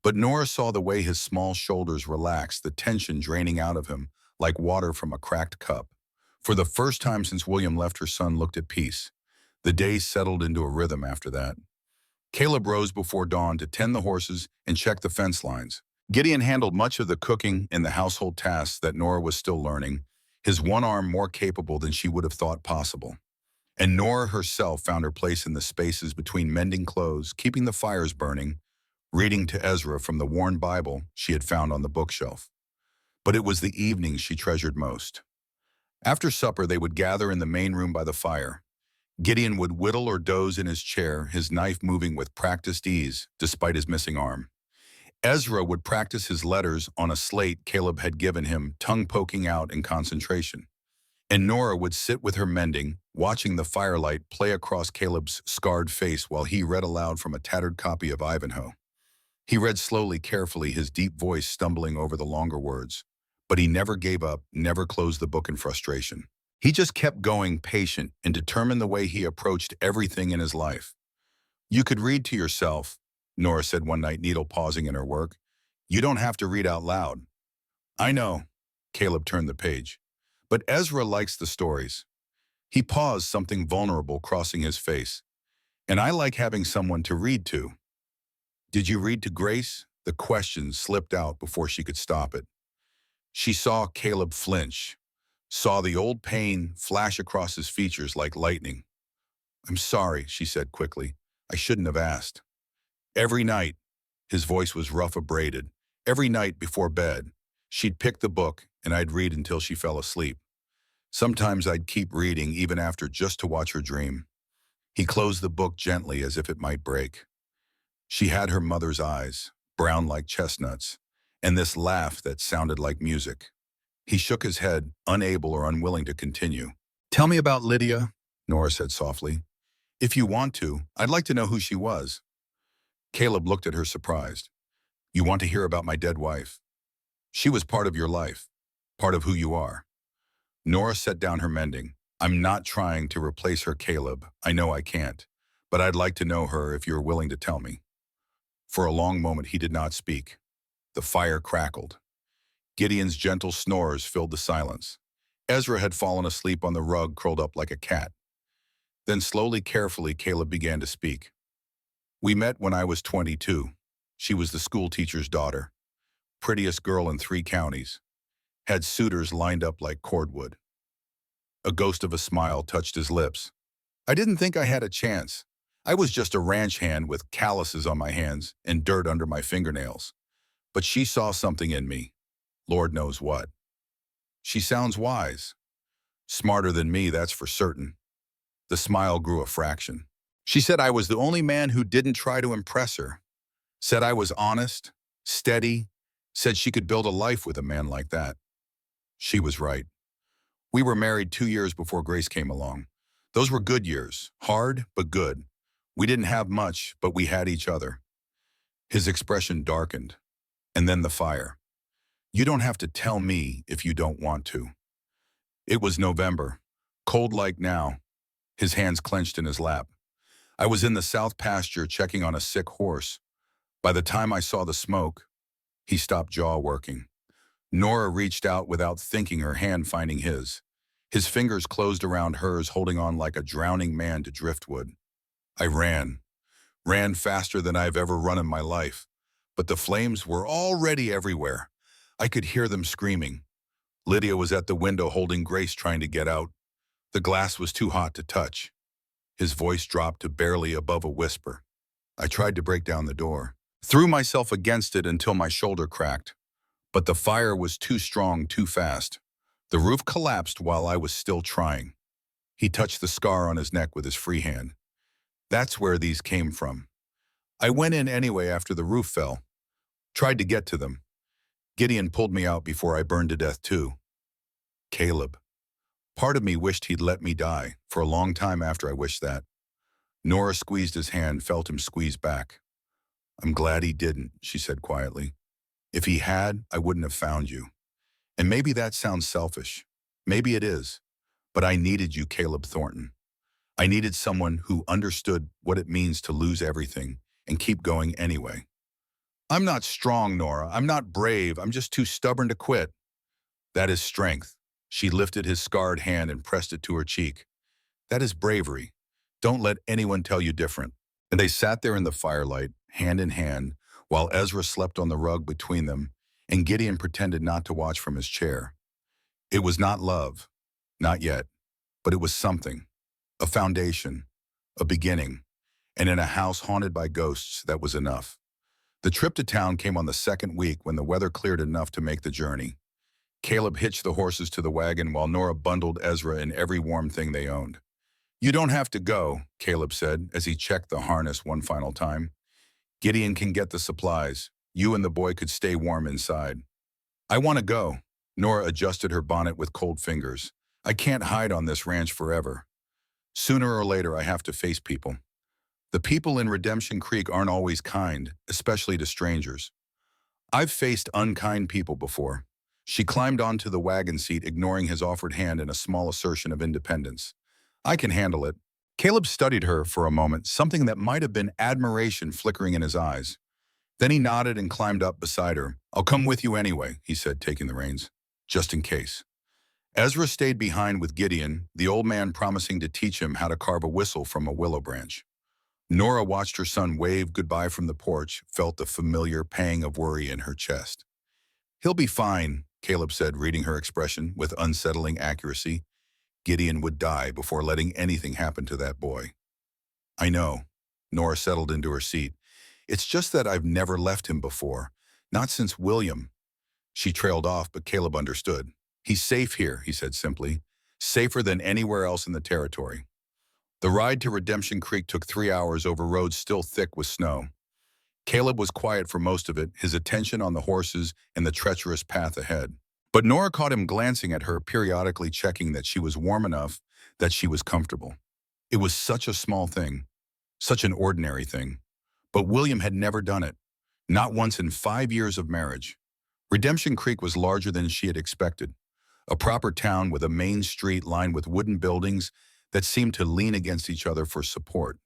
But Nora saw the way his small shoulders relaxed, the tension draining out of him like water from a cracked cup. For the first time since William left, her son looked at peace. The day settled into a rhythm after that. Caleb rose before dawn to tend the horses and check the fence lines. Gideon handled much of the cooking and the household tasks that Nora was still learning, his one arm more capable than she would have thought possible. And Nora herself found her place in the spaces between mending clothes, keeping the fires burning, reading to Ezra from the worn Bible she had found on the bookshelf. But it was the evenings she treasured most. After supper, they would gather in the main room by the fire. Gideon would whittle or doze in his chair, his knife moving with practiced ease, despite his missing arm. Ezra would practice his letters on a slate Caleb had given him, tongue poking out in concentration. And Nora would sit with her mending, watching the firelight play across Caleb's scarred face while he read aloud from a tattered copy of Ivanhoe. He read slowly, carefully, his deep voice stumbling over the longer words. But he never gave up, never closed the book in frustration. He just kept going, patient and determined the way he approached everything in his life. You could read to yourself, Nora said one night, needle pausing in her work. You don't have to read out loud. I know, Caleb turned the page. But Ezra likes the stories. He paused, something vulnerable crossing his face. And I like having someone to read to. Did you read to Grace? The question slipped out before she could stop it. She saw Caleb flinch, saw the old pain flash across his features like lightning. I'm sorry, she said quickly. I shouldn't have asked. Every night, his voice was rough, abraded. Every night before bed, she'd pick the book and I'd read until she fell asleep. Sometimes I'd keep reading even after just to watch her dream. He closed the book gently as if it might break. She had her mother's eyes, brown like chestnuts, and this laugh that sounded like music. He shook his head, unable or unwilling to continue. Tell me about Lydia, Nora said softly. If you want to, I'd like to know who she was. Caleb looked at her surprised. You want to hear about my dead wife? She was part of your life, part of who you are. Nora set down her mending. I'm not trying to replace her, Caleb. I know I can't. But I'd like to know her if you're willing to tell me. For a long moment he did not speak. The fire crackled. Gideon's gentle snores filled the silence. Ezra had fallen asleep on the rug, curled up like a cat. Then slowly, carefully, Caleb began to speak. We met when I was 22. She was the school teacher's daughter. Prettiest girl in 3 counties. Had suitors lined up like cordwood. A ghost of a smile touched his lips. I didn't think I had a chance. I was just a ranch hand with calluses on my hands and dirt under my fingernails. But she saw something in me. Lord knows what. She sounds wise. Smarter than me, that's for certain. The smile grew a fraction. She said I was the only man who didn't try to impress her. Said I was honest, steady, said she could build a life with a man like that. She was right. We were married 2 years before Grace came along. Those were good years, hard but good. We didn't have much, but we had each other. His expression darkened. And then the fire. You don't have to tell me if you don't want to. It was November, cold like now, his hands clenched in his lap. I was in the south pasture checking on a sick horse. By the time I saw the smoke, he stopped jaw working. Nora reached out without thinking, her hand finding his. His fingers closed around hers, holding on like a drowning man to driftwood. I ran faster than I've ever run in my life, but the flames were already everywhere. I could hear them screaming. Lydia was at the window holding Grace, trying to get out. The glass was too hot to touch. His voice dropped to barely above a whisper. I tried to break down the door, threw myself against it until my shoulder cracked. But the fire was too strong, too fast. The roof collapsed while I was still trying. He touched the scar on his neck with his free hand. That's where these came from. I went in anyway after the roof fell. Tried to get to them. Gideon pulled me out before I burned to death too. Caleb. Part of me wished he'd let me die, for a long time after I wished that. Nora squeezed his hand, felt him squeeze back. I'm glad he didn't, she said quietly. If he had, I wouldn't have found you. And maybe that sounds selfish. Maybe it is. But I needed you, Caleb Thornton. I needed someone who understood what it means to lose everything and keep going anyway. I'm not strong, Nora. I'm not brave. I'm just too stubborn to quit. That is strength. She lifted his scarred hand and pressed it to her cheek. That is bravery. Don't let anyone tell you different. And they sat there in the firelight, hand in hand, while Ezra slept on the rug between them, and Gideon pretended not to watch from his chair. It was not love, not yet, but it was something, a foundation, a beginning, and in a house haunted by ghosts, that was enough. The trip to town came on the second week when the weather cleared enough to make the journey. Caleb hitched the horses to the wagon while Nora bundled Ezra in every warm thing they owned. You don't have to go, Caleb said as he checked the harness one final time. Gideon can get the supplies. You and the boy could stay warm inside. I want to go. Nora adjusted her bonnet with cold fingers. I can't hide on this ranch forever. Sooner or later I have to face people. The people in Redemption Creek aren't always kind, especially to strangers. I've faced unkind people before. She climbed onto the wagon seat, ignoring his offered hand in a small assertion of independence. I can handle it. Caleb studied her for a moment, something that might have been admiration flickering in his eyes. Then he nodded and climbed up beside her. I'll come with you anyway, he said, taking the reins, just in case. Ezra stayed behind with Gideon, the old man promising to teach him how to carve a whistle from a willow branch. Nora watched her son wave goodbye from the porch, felt the familiar pang of worry in her chest. He'll be fine, Caleb said, reading her expression with unsettling accuracy. Gideon would die before letting anything happen to that boy. I know. Nora settled into her seat. It's just that I've never left him before. Not since William. She trailed off, but Caleb understood. He's safe here, he said simply. Safer than anywhere else in the territory. The ride to Redemption Creek took 3 hours over roads still thick with snow. Caleb was quiet for most of it, his attention on the horses and the treacherous path ahead. But Nora caught him glancing at her, periodically checking that she was warm enough, that she was comfortable. It was such a small thing, such an ordinary thing. But William had never done it, not once in 5 years of marriage. Redemption Creek was larger than she had expected, a proper town with a main street lined with wooden buildings that seemed to lean against each other for support.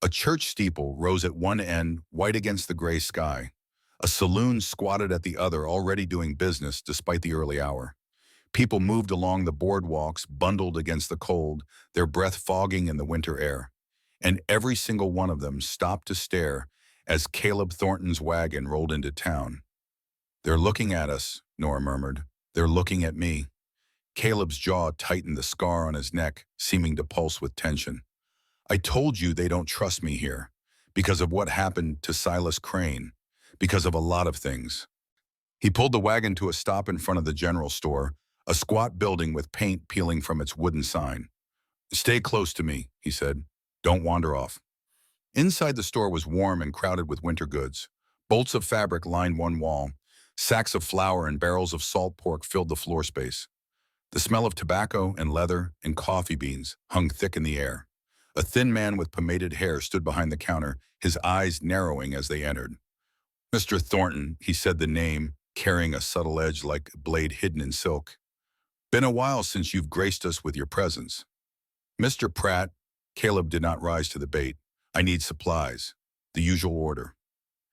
A church steeple rose at one end, white against the gray sky. A saloon squatted at the other, already doing business despite the early hour. People moved along the boardwalks, bundled against the cold, their breath fogging in the winter air. And every single one of them stopped to stare as Caleb Thornton's wagon rolled into town. They're looking at us, Nora murmured. They're looking at me. Caleb's jaw tightened, the scar on his neck seeming to pulse with tension. I told you they don't trust me here, because of what happened to Silas Crane, because of a lot of things. He pulled the wagon to a stop in front of the general store, a squat building with paint peeling from its wooden sign. Stay close to me, he said. Don't wander off. Inside the store was warm and crowded with winter goods. Bolts of fabric lined one wall. Sacks of flour and barrels of salt pork filled the floor space. The smell of tobacco and leather and coffee beans hung thick in the air. A thin man with pomaded hair stood behind the counter, his eyes narrowing as they entered. Mr. Thornton, he said the name, carrying a subtle edge like a blade hidden in silk. Been a while since you've graced us with your presence. Mr. Pratt, Caleb did not rise to the bait. I need supplies. The usual order.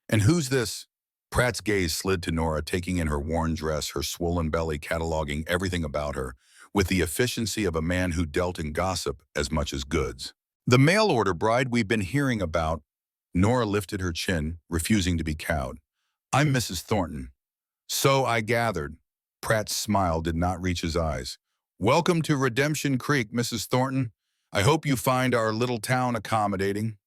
And who's this? Pratt's gaze slid to Nora, taking in her worn dress, her swollen belly, cataloging everything about her, with the efficiency of a man who dealt in gossip as much as goods. The mail-order bride we've been hearing about. Nora lifted her chin, refusing to be cowed. I'm Mrs. Thornton. So I gathered. Pratt's smile did not reach his eyes. Welcome to Redemption Creek, Mrs. Thornton. I hope you find our little town accommodating.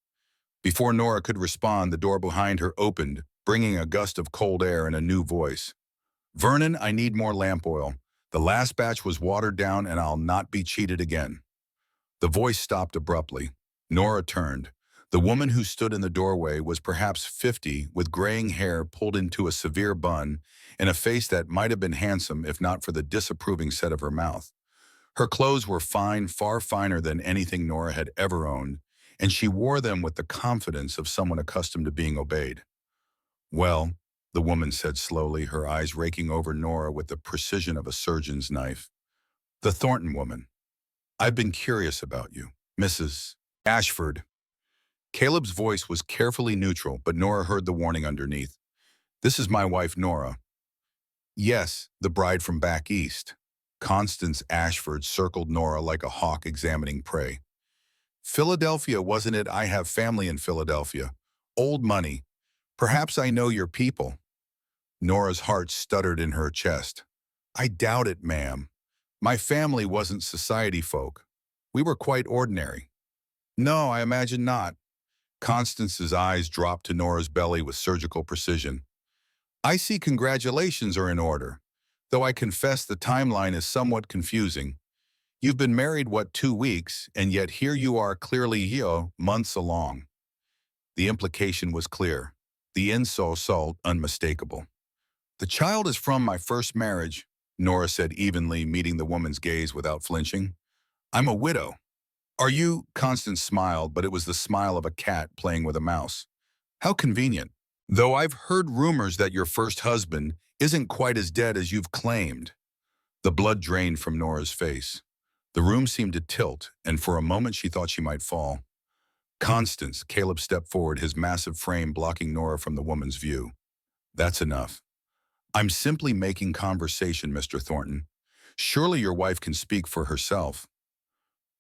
Before Nora could respond, the door behind her opened, bringing a gust of cold air and a new voice. Vernon, I need more lamp oil. The last batch was watered down and I'll not be cheated again. The voice stopped abruptly. Nora turned. The woman who stood in the doorway was perhaps 50, with graying hair pulled into a severe bun and a face that might have been handsome if not for the disapproving set of her mouth. Her clothes were fine, far finer than anything Nora had ever owned, and she wore them with the confidence of someone accustomed to being obeyed. Well, the woman said slowly, her eyes raking over Nora with the precision of a surgeon's knife. The Thornton woman. I've been curious about you, Mrs. Ashford. Caleb's voice was carefully neutral, but Nora heard the warning underneath. This is my wife, Nora. Yes, the bride from back east. Constance Ashford circled Nora like a hawk examining prey. Philadelphia, wasn't it? I have family in Philadelphia. Old money. Perhaps I know your people. Nora's heart stuttered in her chest. I doubt it, ma'am. My family wasn't society folk. We were quite ordinary. No, I imagine not. Constance's eyes dropped to Nora's belly with surgical precision. I see congratulations are in order, though I confess the timeline is somewhat confusing. You've been married, 2 weeks, and yet here you are clearly, months along. The implication was clear, the insult unmistakable. The child is from my first marriage, Nora said evenly, meeting the woman's gaze without flinching. I'm a widow. Are you? Constance smiled, but it was the smile of a cat playing with a mouse. How convenient. Though I've heard rumors that your first husband, isn't quite as dead as you've claimed." The blood drained from Nora's face. The room seemed to tilt, and for a moment she thought she might fall. "Constance," Caleb stepped forward, his massive frame blocking Nora from the woman's view. "That's enough. I'm simply making conversation, Mr. Thornton. Surely your wife can speak for herself."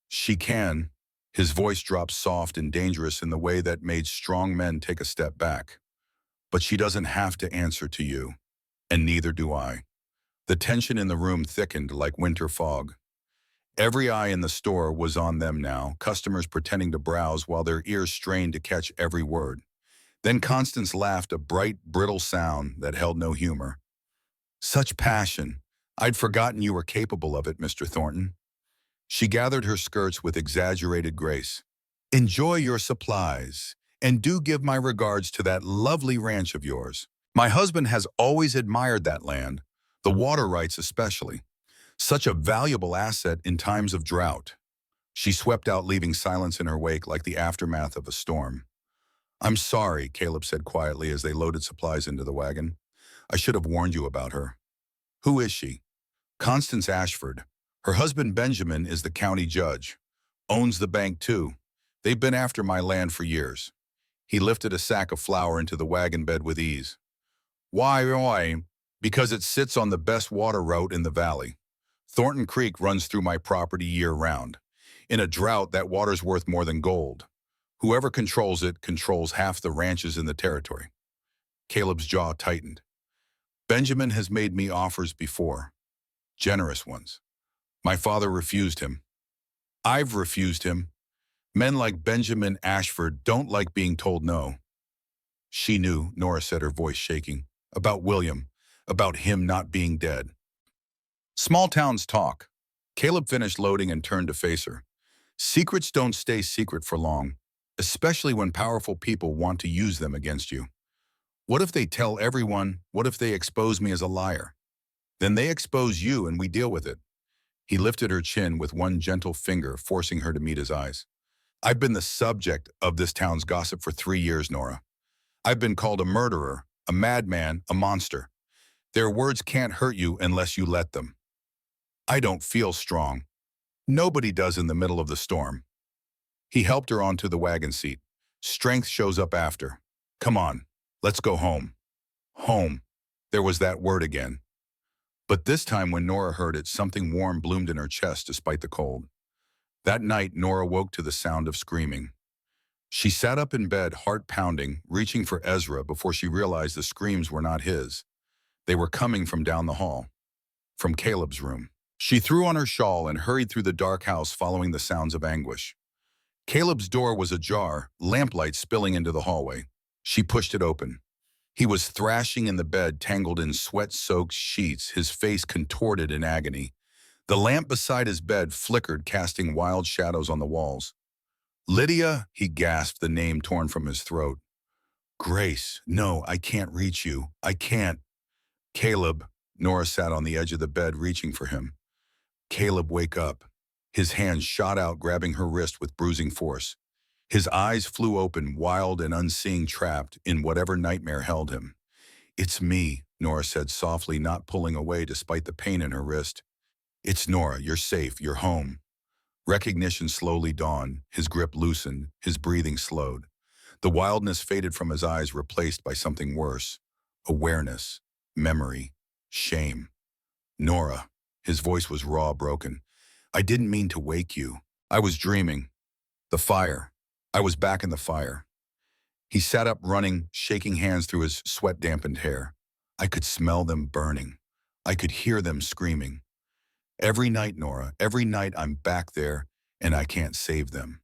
"She can." His voice dropped soft and dangerous in the way that made strong men take a step back. "But she doesn't have to answer to you, and neither do I." The tension in the room thickened like winter fog. Every eye in the store was on them now, customers pretending to browse while their ears strained to catch every word. Then Constance laughed, a bright, brittle sound that held no humor. "Such passion. I'd forgotten you were capable of it, Mr. Thornton." She gathered her skirts with exaggerated grace. "Enjoy your supplies, and do give my regards to that lovely ranch of yours. My husband has always admired that land, the water rights especially. Such a valuable asset in times of drought." She swept out, leaving silence in her wake like the aftermath of a storm. "I'm sorry," Caleb said quietly as they loaded supplies into the wagon. "I should have warned you about her." "Who is she?" "Constance Ashford. Her husband Benjamin is the county judge. Owns the bank too. They've been after my land for years." He lifted a sack of flour into the wagon bed with ease. Why? Because it sits on the best water route in the valley. Thornton Creek runs through my property year-round. In a drought, that water's worth more than gold. Whoever controls it controls half the ranches in the territory." Caleb's jaw tightened. "Benjamin has made me offers before. Generous ones. My father refused him. I've refused him. Men like Benjamin Ashford don't like being told no." "She knew," Nora said, her voice shaking. "About William. About him not being dead." Small towns talk. Caleb finished loading and turned to face her. "Secrets don't stay secret for long, especially when powerful people want to use them against you. What if they tell everyone? What if they expose me as a liar? Then they expose you and we deal with it." He lifted her chin with one gentle finger, forcing her to meet his eyes. "I've been the subject of this town's gossip for 3 years, Nora. I've been called a murderer, a madman, a monster. Their words can't hurt you unless you let them. I don't feel strong. Nobody does in the middle of the storm." He helped her onto the wagon seat. "Strength shows up after. Come on, let's go home." Home. There was that word again. But this time when Nora heard it, something warm bloomed in her chest despite the cold. That night, Nora woke to the sound of screaming. She sat up in bed, heart pounding, reaching for Ezra before she realized the screams were not his. They were coming from down the hall, from Caleb's room. She threw on her shawl and hurried through the dark house, following the sounds of anguish. Caleb's door was ajar, lamplight spilling into the hallway. She pushed it open. He was thrashing in the bed, tangled in sweat-soaked sheets, his face contorted in agony. The lamp beside his bed flickered, casting wild shadows on the walls. "Lydia," he gasped, the name torn from his throat. "Grace, no, I can't reach you. I can't." "Caleb." Nora sat on the edge of the bed, reaching for him. "Caleb, wake up." His hand shot out, grabbing her wrist with bruising force. His eyes flew open, wild and unseeing, trapped in whatever nightmare held him. "It's me," Nora said softly, not pulling away despite the pain in her wrist. "It's Nora. You're safe. You're home." Recognition slowly dawned. His grip loosened. His breathing slowed. The wildness faded from his eyes, replaced by something worse. Awareness. Memory. Shame. "Nora." His voice was raw, broken. "I didn't mean to wake you. I was dreaming. The fire. I was back in the fire." He sat up, running, shaking hands through his sweat-dampened hair. "I could smell them burning. I could hear them screaming. Every night, Nora, every night I'm back there, and I can't save them."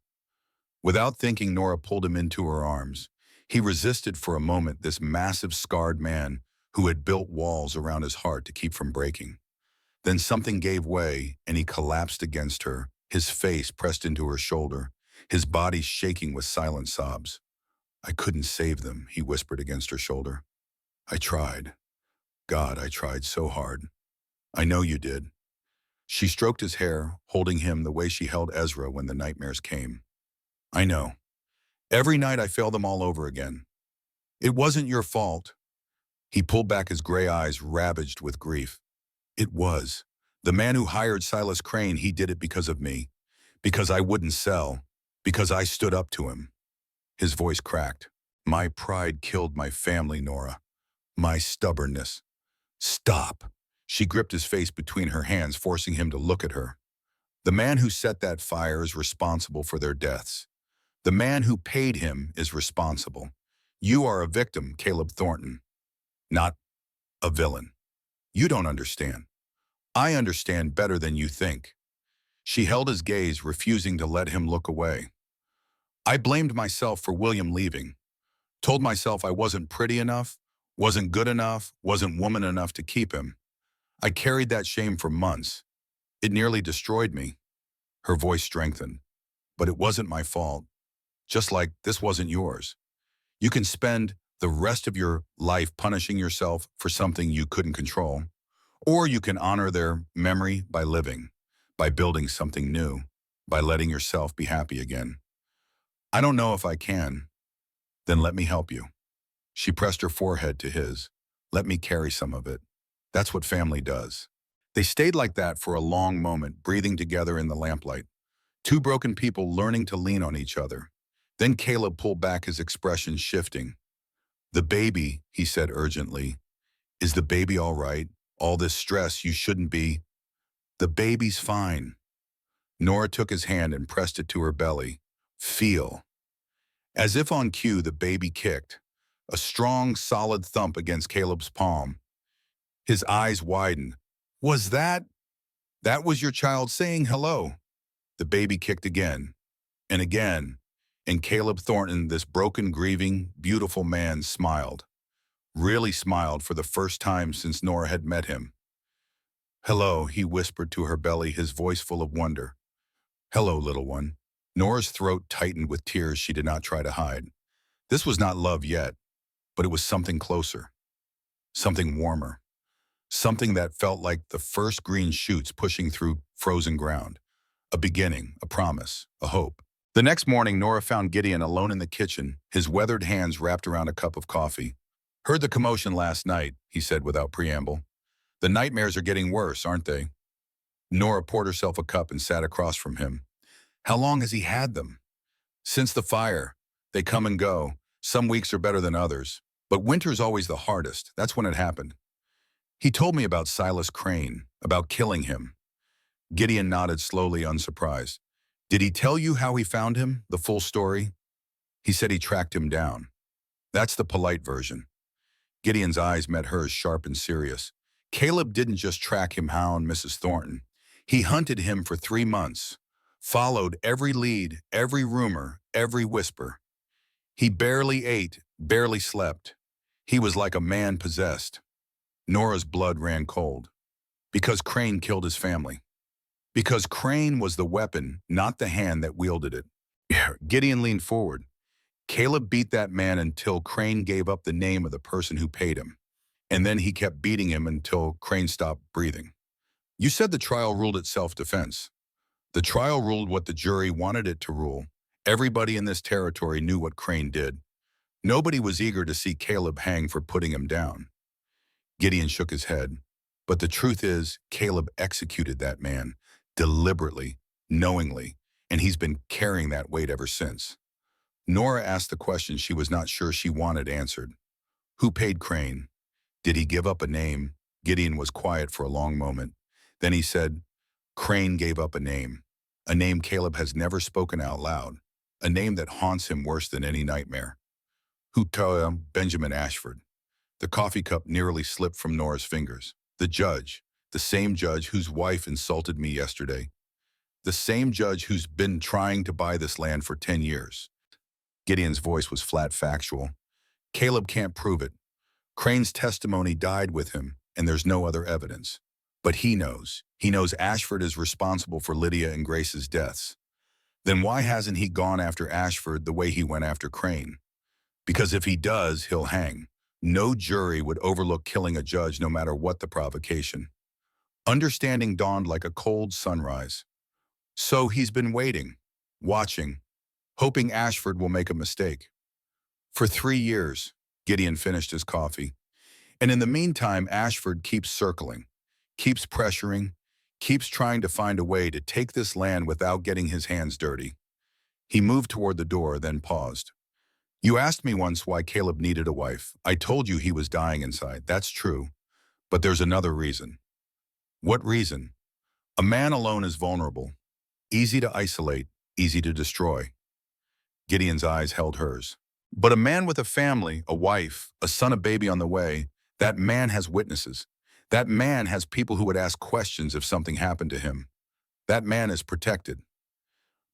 Without thinking, Nora pulled him into her arms. He resisted for a moment, this massive, scarred man who had built walls around his heart to keep from breaking. Then something gave way, and he collapsed against her, his face pressed into her shoulder, his body shaking with silent sobs. "I couldn't save them," he whispered against her shoulder. "I tried. God, I tried so hard." "I know you did." She stroked his hair, holding him the way she held Ezra when the nightmares came. "I know. Every night I fail them all over again. It wasn't your fault." He pulled back his gray eyes, ravaged with grief. It was. The man who hired Silas Crane, he did it because of me. Because I wouldn't sell. Because I stood up to him. His voice cracked. My pride killed my family, Nora. My stubbornness. Stop. She gripped his face between her hands, forcing him to look at her. The man who set that fire is responsible for their deaths. The man who paid him is responsible. You are a victim, Caleb Thornton, not a villain. You don't understand. I understand better than you think. She held his gaze, refusing to let him look away. I blamed myself for William leaving. Told myself I wasn't pretty enough, wasn't good enough, wasn't woman enough to keep him. I carried that shame for months. It nearly destroyed me. Her voice strengthened. But it wasn't my fault. Just like this wasn't yours. You can spend the rest of your life punishing yourself for something you couldn't control. Or you can honor their memory by living, by building something new, by letting yourself be happy again. I don't know if I can. Then let me help you. She pressed her forehead to his. Let me carry some of it. That's what family does. They stayed like that for a long moment, breathing together in the lamplight. Two broken people learning to lean on each other. Then Caleb pulled back, his expression shifting. The baby, he said urgently. Is the baby all right? All this stress, you shouldn't be. The baby's fine. Nora took his hand and pressed it to her belly. Feel. As if on cue, the baby kicked. A strong, solid thump against Caleb's palm. His eyes widened. Was that? That was your child saying hello. The baby kicked again, and again, and Caleb Thornton, this broken, grieving, beautiful man, smiled. Really smiled for the first time since Nora had met him. Hello, he whispered to her belly, his voice full of wonder. Hello, little one. Nora's throat tightened with tears she did not try to hide. This was not love yet, but it was something closer, something warmer, something that felt like the first green shoots pushing through frozen ground. A beginning, a promise, a hope. The next morning, Nora found Gideon alone in the kitchen, his weathered hands wrapped around a cup of coffee. Heard the commotion last night, he said without preamble. The nightmares are getting worse, aren't they? Nora poured herself a cup and sat across from him. How long has he had them? Since the fire. They come and go. Some weeks are better than others. But winter's always the hardest. That's when it happened. He told me about Silas Crane, about killing him. Gideon nodded slowly, unsurprised. Did he tell you how he found him, the full story? He said he tracked him down. That's the polite version. Gideon's eyes met hers, sharp and serious. Caleb didn't just track him, hound Mrs. Thornton. He hunted him for 3 months, followed every lead, every rumor, every whisper. He barely ate, barely slept. He was like a man possessed. Nora's blood ran cold. Because Crane killed his family. Because Crane was the weapon, not the hand that wielded it. Gideon leaned forward. Caleb beat that man until Crane gave up the name of the person who paid him. And then he kept beating him until Crane stopped breathing. You said the trial ruled it self-defense. The trial ruled what the jury wanted it to rule. Everybody in this territory knew what Crane did. Nobody was eager to see Caleb hang for putting him down. Gideon shook his head. But the truth is, Caleb executed that man, deliberately, knowingly, and he's been carrying that weight ever since. Nora asked the question she was not sure she wanted answered. Who paid Crane? Did he give up a name? Gideon was quiet for a long moment. Then he said, Crane gave up a name Caleb has never spoken out loud, a name that haunts him worse than any nightmare. Who told him? Benjamin Ashford. The coffee cup nearly slipped from Nora's fingers. The judge, the same judge whose wife insulted me yesterday. The same judge who's been trying to buy this land for 10 years. Gideon's voice was flat factual. Caleb can't prove it. Crane's testimony died with him, and there's no other evidence. But he knows. He knows Ashford is responsible for Lydia and Grace's deaths. Then why hasn't he gone after Ashford the way he went after Crane? Because if he does, he'll hang. No jury would overlook killing a judge no matter what the provocation. Understanding dawned like a cold sunrise. So he's been waiting, watching, hoping Ashford will make a mistake. For 3 years, Gideon finished his coffee. And in the meantime, Ashford keeps circling, keeps pressuring, keeps trying to find a way to take this land without getting his hands dirty. He moved toward the door, then paused. You asked me once why Caleb needed a wife. I told you he was dying inside. That's true. But there's another reason. What reason? A man alone is vulnerable, easy to isolate, easy to destroy. Gideon's eyes held hers. But a man with a family, a wife, a son, a baby on the way, that man has witnesses. That man has people who would ask questions if something happened to him. That man is protected.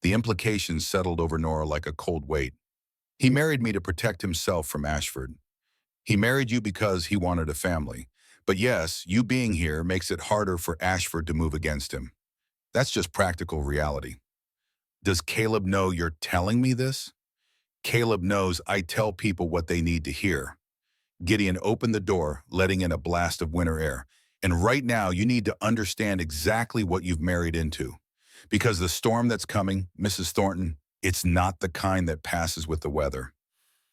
The implications settled over Nora like a cold weight. He married me to protect himself from Ashford. He married you because he wanted a family. But yes, you being here makes it harder for Ashford to move against him. That's just practical reality. Does Caleb know you're telling me this? Caleb knows I tell people what they need to hear. Gideon opened the door, letting in a blast of winter air. And right now, you need to understand exactly what you've married into. Because the storm that's coming, Mrs. Thornton, it's not the kind that passes with the weather.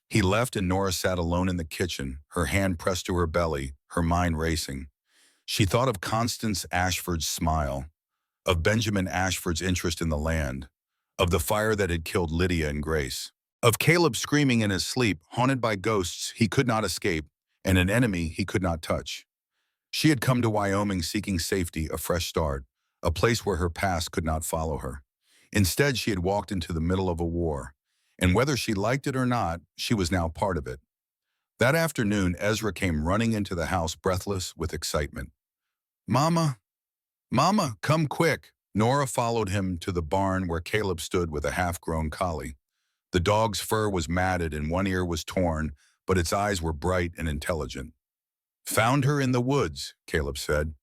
He left and Nora sat alone in the kitchen, her hand pressed to her belly, her mind racing. She thought of Constance Ashford's smile, of Benjamin Ashford's interest in the land, of the fire that had killed Lydia and Grace, of Caleb screaming in his sleep, haunted by ghosts he could not escape, and an enemy he could not touch. She had come to Wyoming seeking safety, a fresh start, a place where her past could not follow her. Instead, she had walked into the middle of a war, and whether she liked it or not, she was now part of it. That afternoon, Ezra came running into the house breathless with excitement. Mama, Mama, come quick. Nora followed him to the barn where Caleb stood with a half-grown collie. The dog's fur was matted and one ear was torn, but its eyes were bright and intelligent. Found her in the woods, Caleb said.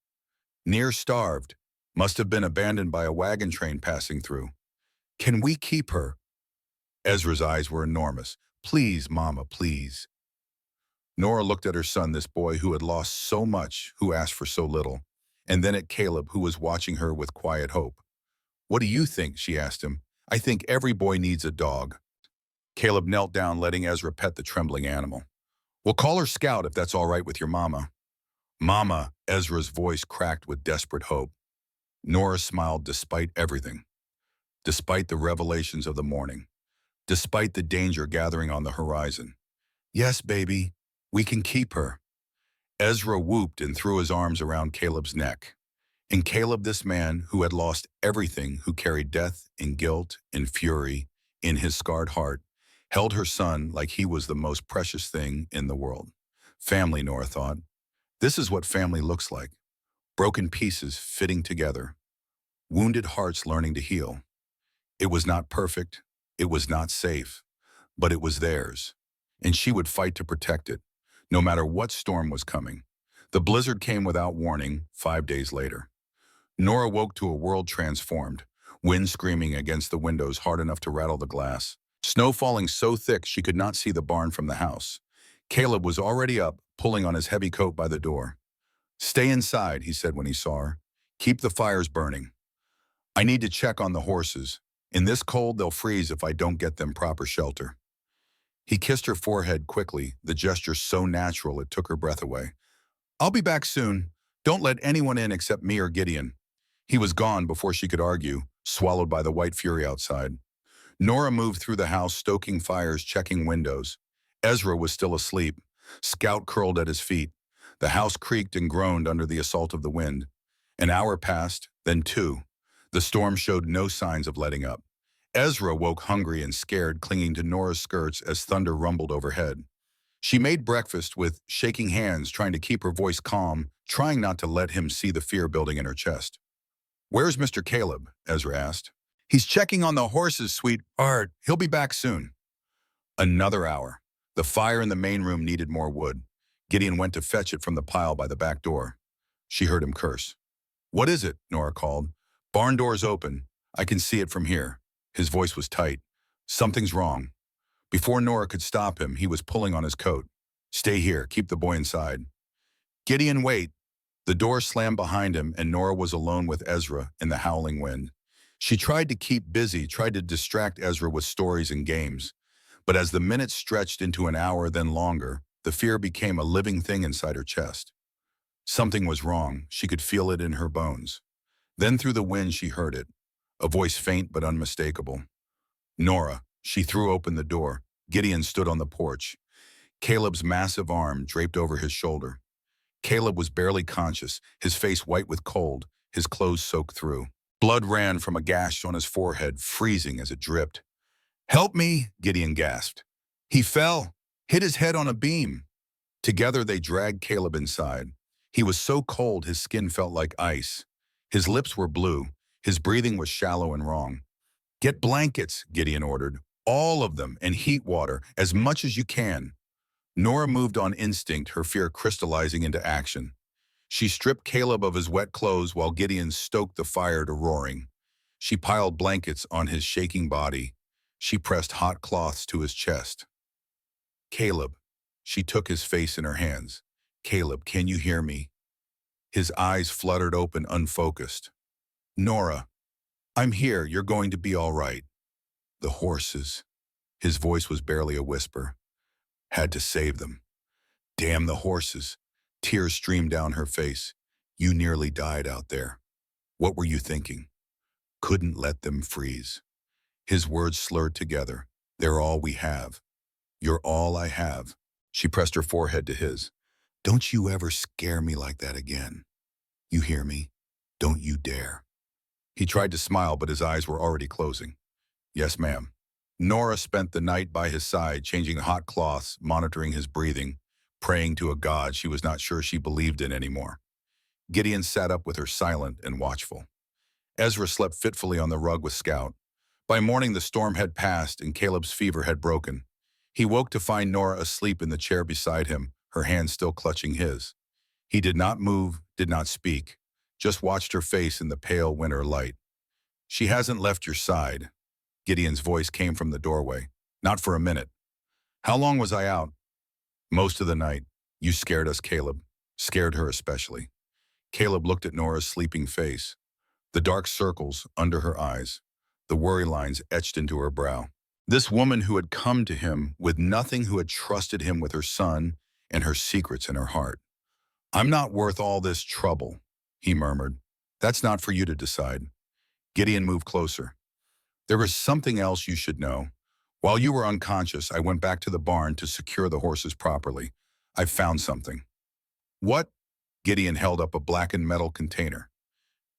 Near starved. Must have been abandoned by a wagon train passing through. Can we keep her? Ezra's eyes were enormous. Please, Mama, please. Nora looked at her son, this boy who had lost so much, who asked for so little, and then at Caleb, who was watching her with quiet hope. What do you think? She asked him. I think every boy needs a dog. Caleb knelt down, letting Ezra pet the trembling animal. We'll call her Scout if that's all right with your mama. Mama, Ezra's voice cracked with desperate hope. Nora smiled despite everything, despite the revelations of the morning, despite the danger gathering on the horizon. Yes, baby, we can keep her. Ezra whooped and threw his arms around Caleb's neck. And Caleb, this man who had lost everything, who carried death and guilt and fury in his scarred heart, held her son like he was the most precious thing in the world. Family, Nora thought. This is what family looks like. Broken pieces fitting together. Wounded hearts learning to heal. It was not perfect. It was not safe. But it was theirs. And she would fight to protect it, no matter what storm was coming. The blizzard came without warning 5 days later. Nora woke to a world transformed, wind screaming against the windows hard enough to rattle the glass, snow falling so thick she could not see the barn from the house. Caleb was already up, pulling on his heavy coat by the door. Stay inside, he said when he saw her. Keep the fires burning. I need to check on the horses. In this cold, they'll freeze if I don't get them proper shelter. He kissed her forehead quickly, the gesture so natural it took her breath away. I'll be back soon. Don't let anyone in except me or Gideon. He was gone before she could argue, swallowed by the white fury outside. Nora moved through the house, stoking fires, checking windows. Ezra was still asleep. Scout curled at his feet. The house creaked and groaned under the assault of the wind. An hour passed, then 2. The storm showed no signs of letting up. Ezra woke hungry and scared, clinging to Nora's skirts as thunder rumbled overhead. She made breakfast with shaking hands, trying to keep her voice calm, trying not to let him see the fear building in her chest. Where's Mr. Caleb? Ezra asked. He's checking on the horses, sweetheart. He'll be back soon. Another hour. The fire in the main room needed more wood. Gideon went to fetch it from the pile by the back door. She heard him curse. What is it? Nora called. Barn door's open. I can see it from here. His voice was tight. Something's wrong. Before Nora could stop him, he was pulling on his coat. Stay here. Keep the boy inside. Gideon, wait. The door slammed behind him, and Nora was alone with Ezra in the howling wind. She tried to keep busy, tried to distract Ezra with stories and games. But as the minutes stretched into an hour, then longer, The fear became a living thing inside her chest. Something was wrong. She could feel it in her bones. Then through the wind she heard it, a voice faint but unmistakable. Nora. She threw open the door. Gideon stood on the porch, Caleb's massive arm draped over his shoulder. Caleb was barely conscious, his face white with cold, his clothes soaked through. Blood ran from a gash on his forehead, freezing as it dripped. "Help me," Gideon gasped. He fell, hit his head on a beam. Together they dragged Caleb inside. He was so cold his skin felt like ice. His lips were blue. His breathing was shallow and wrong. "Get blankets," Gideon ordered. "All of them, and heat water, as much as you can." Nora moved on instinct, her fear crystallizing into action. She stripped Caleb of his wet clothes while Gideon stoked the fire to roaring. She piled blankets on his shaking body. She pressed hot cloths to his chest. "Caleb." She took his face in her hands. "Caleb, can you hear me?" His eyes fluttered open, unfocused. "Nora, I'm here. You're going to be all right." "The horses." His voice was barely a whisper. "Had to save them. Damn the horses." Tears streamed down her face. "You nearly died out there. What were you thinking?" "Couldn't let them freeze." His words slurred together. "They're all we have. You're all I have." She pressed her forehead to his. "Don't you ever scare me like that again. You hear me? Don't you dare." He tried to smile, but his eyes were already closing. "Yes, ma'am." Nora spent the night by his side, changing hot cloths, monitoring his breathing, praying to a god she was not sure she believed in anymore. Gideon sat up with her, silent and watchful. Ezra slept fitfully on the rug with Scout. By morning the storm had passed and Caleb's fever had broken. He woke to find Nora asleep in the chair beside him, her hand still clutching his. He did not move, did not speak, just watched her face in the pale winter light. "She hasn't left your side." Gideon's voice came from the doorway. "Not for a minute." "How long was I out?" "Most of the night. You scared us, Caleb." Scared her especially. Caleb looked at Nora's sleeping face, the dark circles under her eyes, the worry lines etched into her brow. This woman who had come to him with nothing, who had trusted him with her son and her secrets in her heart. "I'm not worth all this trouble," he murmured. "That's not for you to decide." Gideon moved closer. "There is something else you should know. While you were unconscious, I went back to the barn to secure the horses properly. I found something." "What?" Gideon held up a blackened metal container.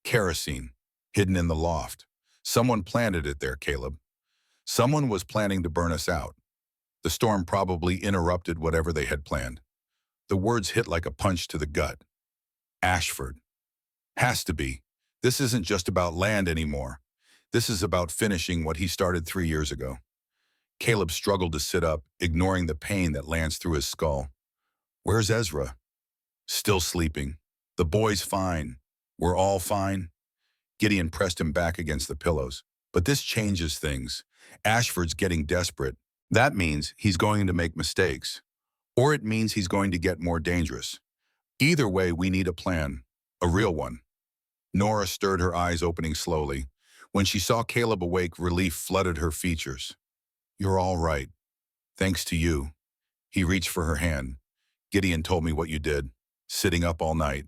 "Kerosene, hidden in the loft. Someone planted it there, Caleb. Someone was planning to burn us out. The storm probably interrupted whatever they had planned." The words hit like a punch to the gut. "Ashford. Has to be. This isn't just about land anymore. This is about finishing what he started 3 years ago." Caleb struggled to sit up, ignoring the pain that lanced through his skull. "Where's Ezra?" "Still sleeping. The boy's fine. We're all fine." Gideon pressed him back against the pillows. "But this changes things. Ashford's getting desperate. That means he's going to make mistakes. Or it means he's going to get more dangerous. Either way, we need a plan. A real one." Nora stirred, her eyes opening slowly. When she saw Caleb awake, relief flooded her features. "You're all right. Thanks to you." He reached for her hand. "Gideon told me what you did. Sitting up all night.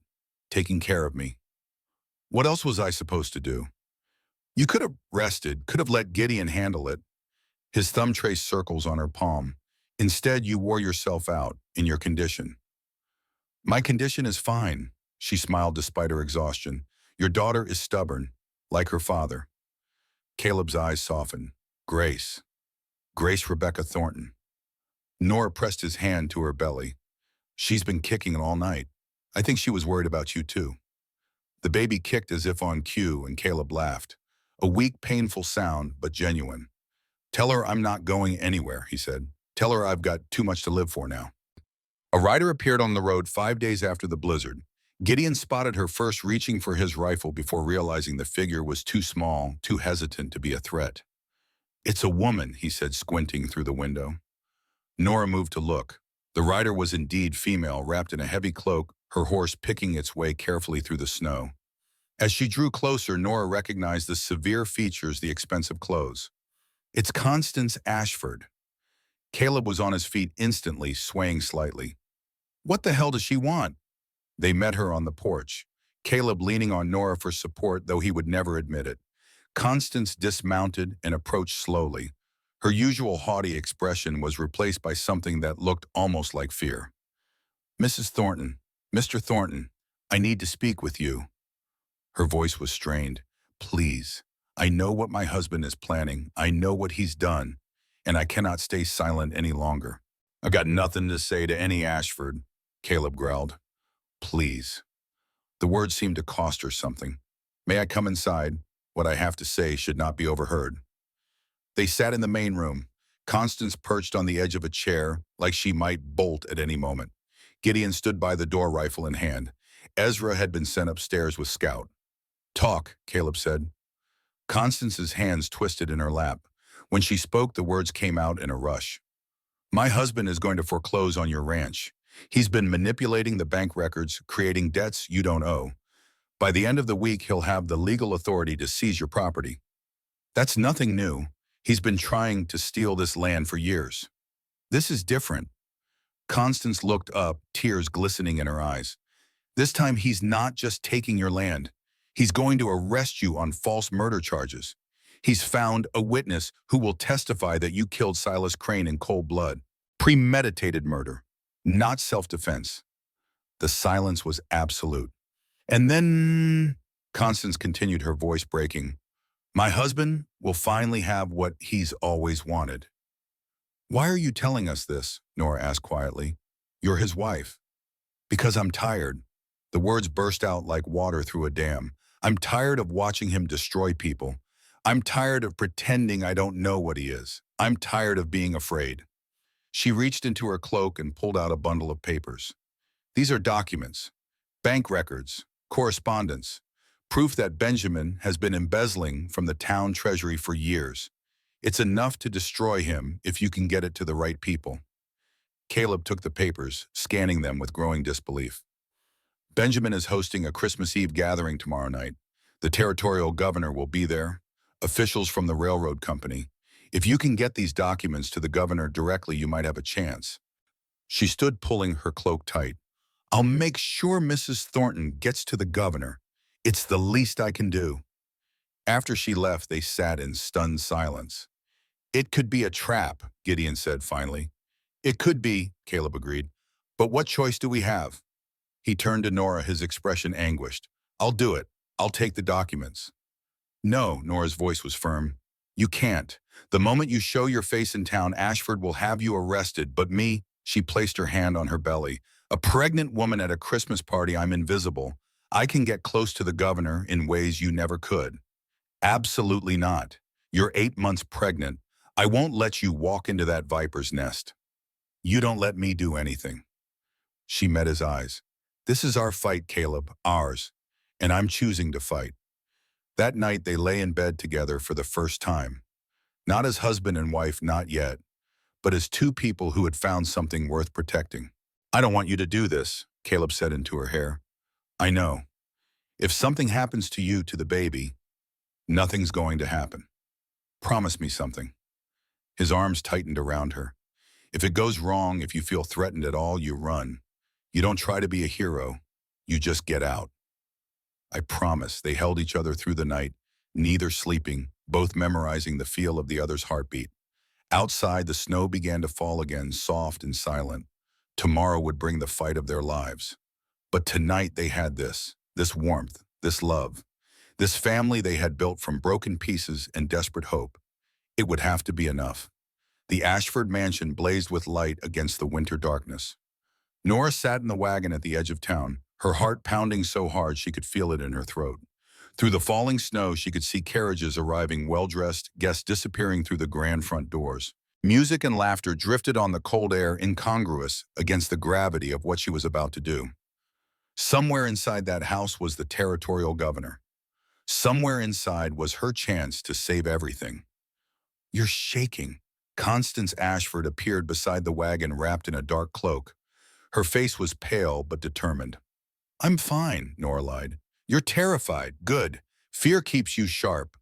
Taking care of me. What else was I supposed to do? You could have rested, could have let Gideon handle it." His thumb traced circles on her palm. "Instead, you wore yourself out in your condition." "My condition is fine," she smiled despite her exhaustion. "Your daughter is stubborn, like her father." Caleb's eyes softened. "Grace. Grace Rebecca Thornton." Nora pressed his hand to her belly. "She's been kicking all night. I think she was worried about you too." The baby kicked as if on cue, and Caleb laughed. A weak, painful sound, but genuine. "Tell her I'm not going anywhere," he said. "Tell her I've got too much to live for now." A rider appeared on the road 5 days after the blizzard. Gideon spotted her first, reaching for his rifle before realizing the figure was too small, too hesitant to be a threat. "It's a woman," he said, squinting through the window. Nora moved to look. The rider was indeed female, wrapped in a heavy cloak, her horse picking its way carefully through the snow. As she drew closer, Nora recognized the severe features, the expensive clothes. "It's Constance Ashford." Caleb was on his feet instantly, swaying slightly. What the hell does she want? They met her on the porch, Caleb leaning on Nora for support, though he would never admit it. Constance dismounted and approached slowly. Her usual haughty expression was replaced by something that looked almost like fear. Mrs. Thornton, Mr. Thornton, I need to speak with you. Her voice was strained. Please, I know what my husband is planning. I know what he's done, and I cannot stay silent any longer. I've got nothing to say to any Ashford, Caleb growled. Please. The words seemed to cost her something. May I come inside? What I have to say should not be overheard. They sat in the main room, Constance perched on the edge of a chair like she might bolt at any moment. Gideon stood by the door, rifle in hand. Ezra had been sent upstairs with Scout. Talk, Caleb said. Constance's hands twisted in her lap. When she spoke, the words came out in a rush. My husband is going to foreclose on your ranch. He's been manipulating the bank records, creating debts you don't owe. By the end of the week, he'll have the legal authority to seize your property. That's nothing new. He's been trying to steal this land for years. This is different. Constance looked up, tears glistening in her eyes. This time he's not just taking your land. He's going to arrest you on false murder charges. He's found a witness who will testify that you killed Silas Crane in cold blood. Premeditated murder, not self-defense. The silence was absolute. And then, Constance continued, her voice breaking, my husband will finally have what he's always wanted. Why are you telling us this? Nora asked quietly. You're his wife. Because I'm tired. The words burst out like water through a dam. I'm tired of watching him destroy people. I'm tired of pretending I don't know what he is. I'm tired of being afraid. She reached into her cloak and pulled out a bundle of papers. These are documents, bank records, correspondence, proof that Benjamin has been embezzling from the town treasury for years. It's enough to destroy him if you can get it to the right people. Caleb took the papers, scanning them with growing disbelief. Benjamin is hosting a Christmas Eve gathering tomorrow night. The territorial governor will be there, officials from the railroad company. If you can get these documents to the governor directly, you might have a chance. She stood pulling her cloak tight. I'll make sure Mrs. Thornton gets to the governor. It's the least I can do. After she left, they sat in stunned silence. It could be a trap, Gideon said finally. It could be, Caleb agreed. But what choice do we have? He turned to Nora, his expression anguished. I'll do it. I'll take the documents. No, Nora's voice was firm. You can't. The moment you show your face in town, Ashford will have you arrested. But me, she placed her hand on her belly. A pregnant woman at a Christmas party, I'm invisible. I can get close to the governor in ways you never could. Absolutely not. You're 8 months pregnant. I won't let you walk into that viper's nest. You don't let me do anything. She met his eyes. This is our fight, Caleb, ours, and I'm choosing to fight. That night they lay in bed together for the first time. Not as husband and wife, not yet, but as two people who had found something worth protecting. I don't want you to do this, Caleb said into her hair. I know. If something happens to you, to the baby, nothing's going to happen. Promise me something. His arms tightened around her. If it goes wrong, if you feel threatened at all, you run. You don't try to be a hero. You just get out. I promise. They held each other through the night, neither sleeping, both memorizing the feel of the other's heartbeat. Outside, the snow began to fall again, soft and silent. Tomorrow would bring the fight of their lives. But tonight they had this warmth, this love, this family they had built from broken pieces and desperate hope. It would have to be enough. The Ashford mansion blazed with light against the winter darkness. Nora sat in the wagon at the edge of town, her heart pounding so hard she could feel it in her throat. Through the falling snow, she could see carriages arriving, well-dressed, guests disappearing through the grand front doors. Music and laughter drifted on the cold air, incongruous against the gravity of what she was about to do. Somewhere inside that house was the territorial governor. Somewhere inside was her chance to save everything. You're shaking. Constance Ashford appeared beside the wagon, wrapped in a dark cloak. Her face was pale but determined. I'm fine, Nora lied. You're terrified. Good. Fear keeps you sharp.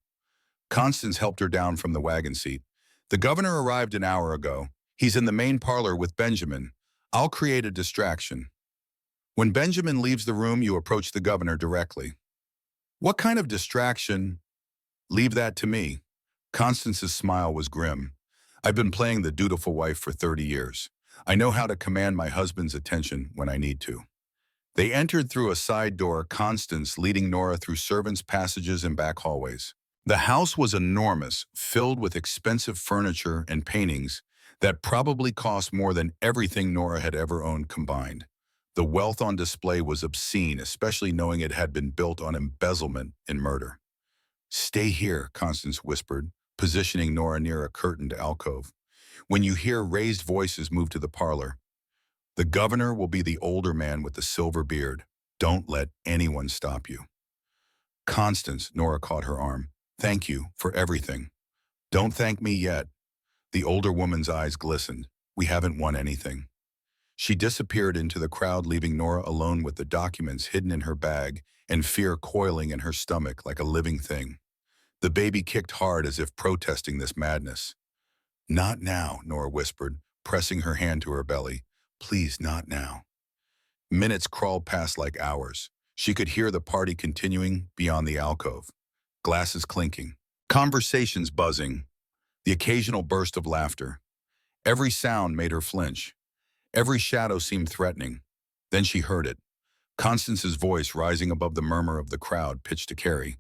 Constance helped her down from the wagon seat. The governor arrived an hour ago. He's in the main parlor with Benjamin. I'll create a distraction. When Benjamin leaves the room, you approach the governor directly. What kind of distraction? Leave that to me. Constance's smile was grim. I've been playing the dutiful wife for 30 years. I know how to command my husband's attention when I need to. They entered through a side door, Constance leading Nora through servants' passages and back hallways. The house was enormous, filled with expensive furniture and paintings that probably cost more than everything Nora had ever owned combined. The wealth on display was obscene, especially knowing it had been built on embezzlement and murder. Stay here, Constance whispered, positioning Nora near a curtained alcove. When you hear raised voices move to the parlor, the governor will be the older man with the silver beard. Don't let anyone stop you. Constance, Nora caught her arm. Thank you for everything. Don't thank me yet. The older woman's eyes glistened. We haven't won anything. She disappeared into the crowd, leaving Nora alone with the documents hidden in her bag and fear coiling in her stomach like a living thing. The baby kicked hard as if protesting this madness. Not now, Nora whispered, pressing her hand to her belly. Please, not now. Minutes crawled past like hours. She could hear the party continuing beyond the alcove. Glasses clinking. Conversations buzzing. The occasional burst of laughter. Every sound made her flinch. Every shadow seemed threatening. Then she heard it. Constance's voice rising above the murmur of the crowd, pitched to Carrie.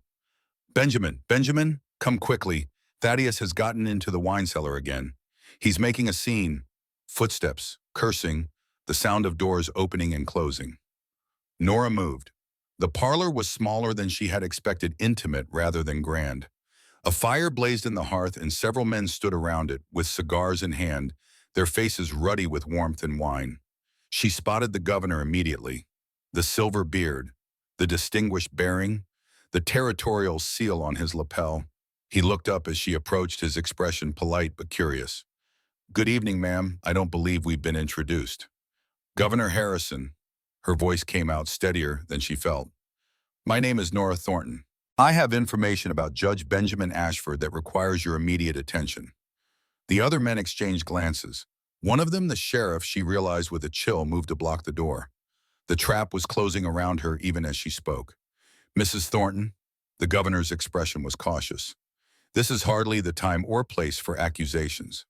Benjamin, come quickly. Thaddeus has gotten into the wine cellar again. He's making a scene. Footsteps, cursing, the sound of doors opening and closing. Nora moved. The parlor was smaller than she had expected, intimate rather than grand. A fire blazed in the hearth and several men stood around it, with cigars in hand, their faces ruddy with warmth and wine. She spotted the governor immediately. The silver beard, the distinguished bearing, the territorial seal on his lapel. He looked up as she approached, his expression polite but curious. Good evening, ma'am. I don't believe we've been introduced. Governor Harrison. Her voice came out steadier than she felt. My name is Nora Thornton. I have information about Judge Benjamin Ashford that requires your immediate attention. The other men exchanged glances. One of them, the sheriff, she realized with a chill, moved to block the door. The trap was closing around her even as she spoke. Mrs. Thornton, the governor's expression was cautious. This is hardly the time or place for accusations.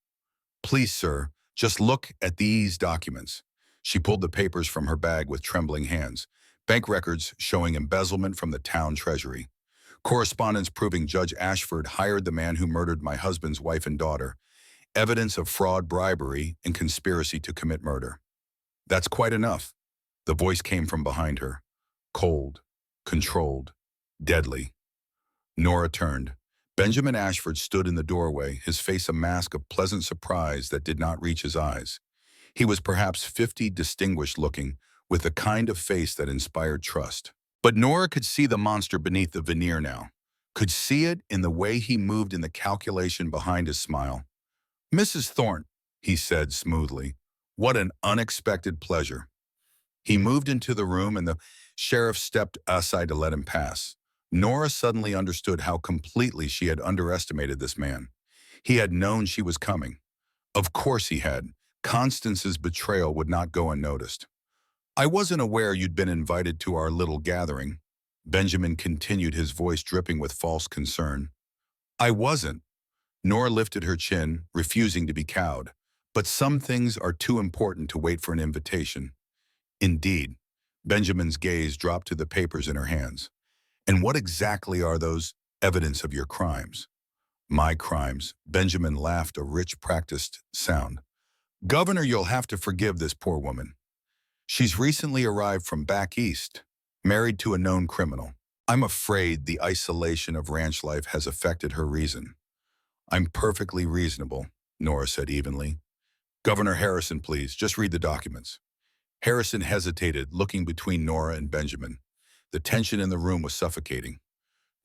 Please, sir, just look at these documents. She pulled the papers from her bag with trembling hands. Bank records showing embezzlement from the town treasury. Correspondence proving Judge Ashford hired the man who murdered my husband's wife and daughter. Evidence of fraud, bribery, and conspiracy to commit murder. That's quite enough. The voice came from behind her. Cold, controlled, deadly. Nora turned. Benjamin Ashford stood in the doorway, his face a mask of pleasant surprise that did not reach his eyes. He was perhaps 50, distinguished looking, with the kind of face that inspired trust. But Nora could see the monster beneath the veneer now, could see it in the way he moved, in the calculation behind his smile. Mrs. Thornton, he said smoothly, what an unexpected pleasure. He moved into the room and the sheriff stepped aside to let him pass. Nora suddenly understood how completely she had underestimated this man. He had known she was coming. Of course he had. Constance's betrayal would not go unnoticed. I wasn't aware you'd been invited to our little gathering. Benjamin continued, his voice dripping with false concern. I wasn't. Nora lifted her chin, refusing to be cowed. But some things are too important to wait for an invitation. Indeed. Benjamin's gaze dropped to the papers in her hands. And what exactly are those? Evidence of your crimes. My crimes. Benjamin laughed, a rich, practiced sound. Governor, you'll have to forgive this poor woman. She's recently arrived from back east, married to a known criminal. I'm afraid the isolation of ranch life has affected her reason. I'm perfectly reasonable, Nora said evenly. Governor Harrison, please, just read the documents. Harrison hesitated, looking between Nora and Benjamin. The tension in the room was suffocating.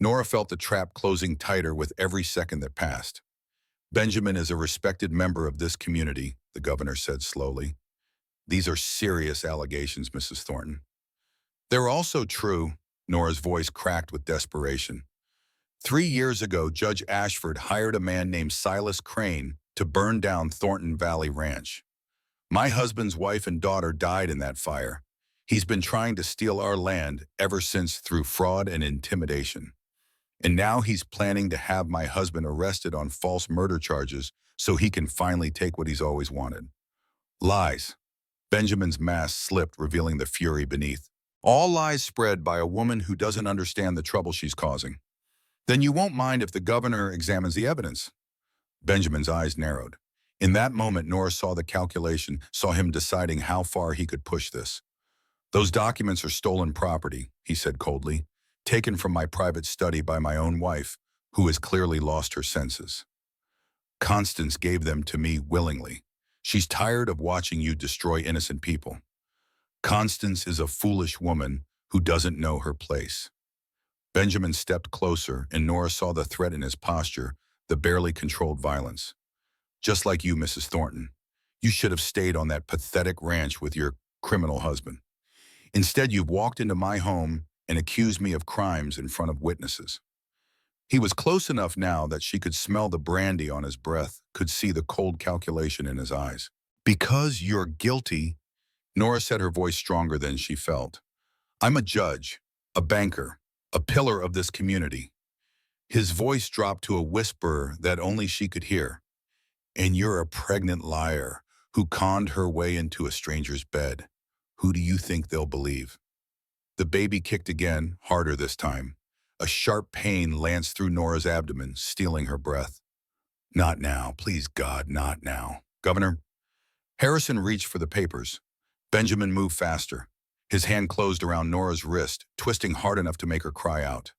Nora felt the trap closing tighter with every second that passed. Benjamin is a respected member of this community, the governor said slowly. These are serious allegations, Mrs. Thornton. They're also true, Nora's voice cracked with desperation. 3 years ago, Judge Ashford hired a man named Silas Crane to burn down Thornton Valley Ranch. My husband's wife and daughter died in that fire. He's been trying to steal our land ever since through fraud and intimidation. And now he's planning to have my husband arrested on false murder charges so he can finally take what he's always wanted. Lies. Benjamin's mask slipped, revealing the fury beneath. All lies spread by a woman who doesn't understand the trouble she's causing. Then you won't mind if the governor examines the evidence. Benjamin's eyes narrowed. In that moment, Nora saw the calculation, saw him deciding how far he could push this. Those documents are stolen property, he said coldly, taken from my private study by my own wife, who has clearly lost her senses. Constance gave them to me willingly. She's tired of watching you destroy innocent people. Constance is a foolish woman who doesn't know her place. Benjamin stepped closer, and Nora saw the threat in his posture, the barely controlled violence. Just like you, Mrs. Thornton. You should have stayed on that pathetic ranch with your criminal husband. Instead, you've walked into my home and accused me of crimes in front of witnesses. He was close enough now that she could smell the brandy on his breath, could see the cold calculation in his eyes. Because you're guilty, Nora said, her voice stronger than she felt. I'm a judge, a banker, a pillar of this community. His voice dropped to a whisper that only she could hear. And you're a pregnant liar who conned her way into a stranger's bed. Who do you think they'll believe? The baby kicked again, harder this time. A sharp pain lanced through Nora's abdomen, stealing her breath. Not now, please God, not now. Governor. Harrison reached for the papers. Benjamin moved faster. His hand closed around Nora's wrist, twisting hard enough to make her cry out.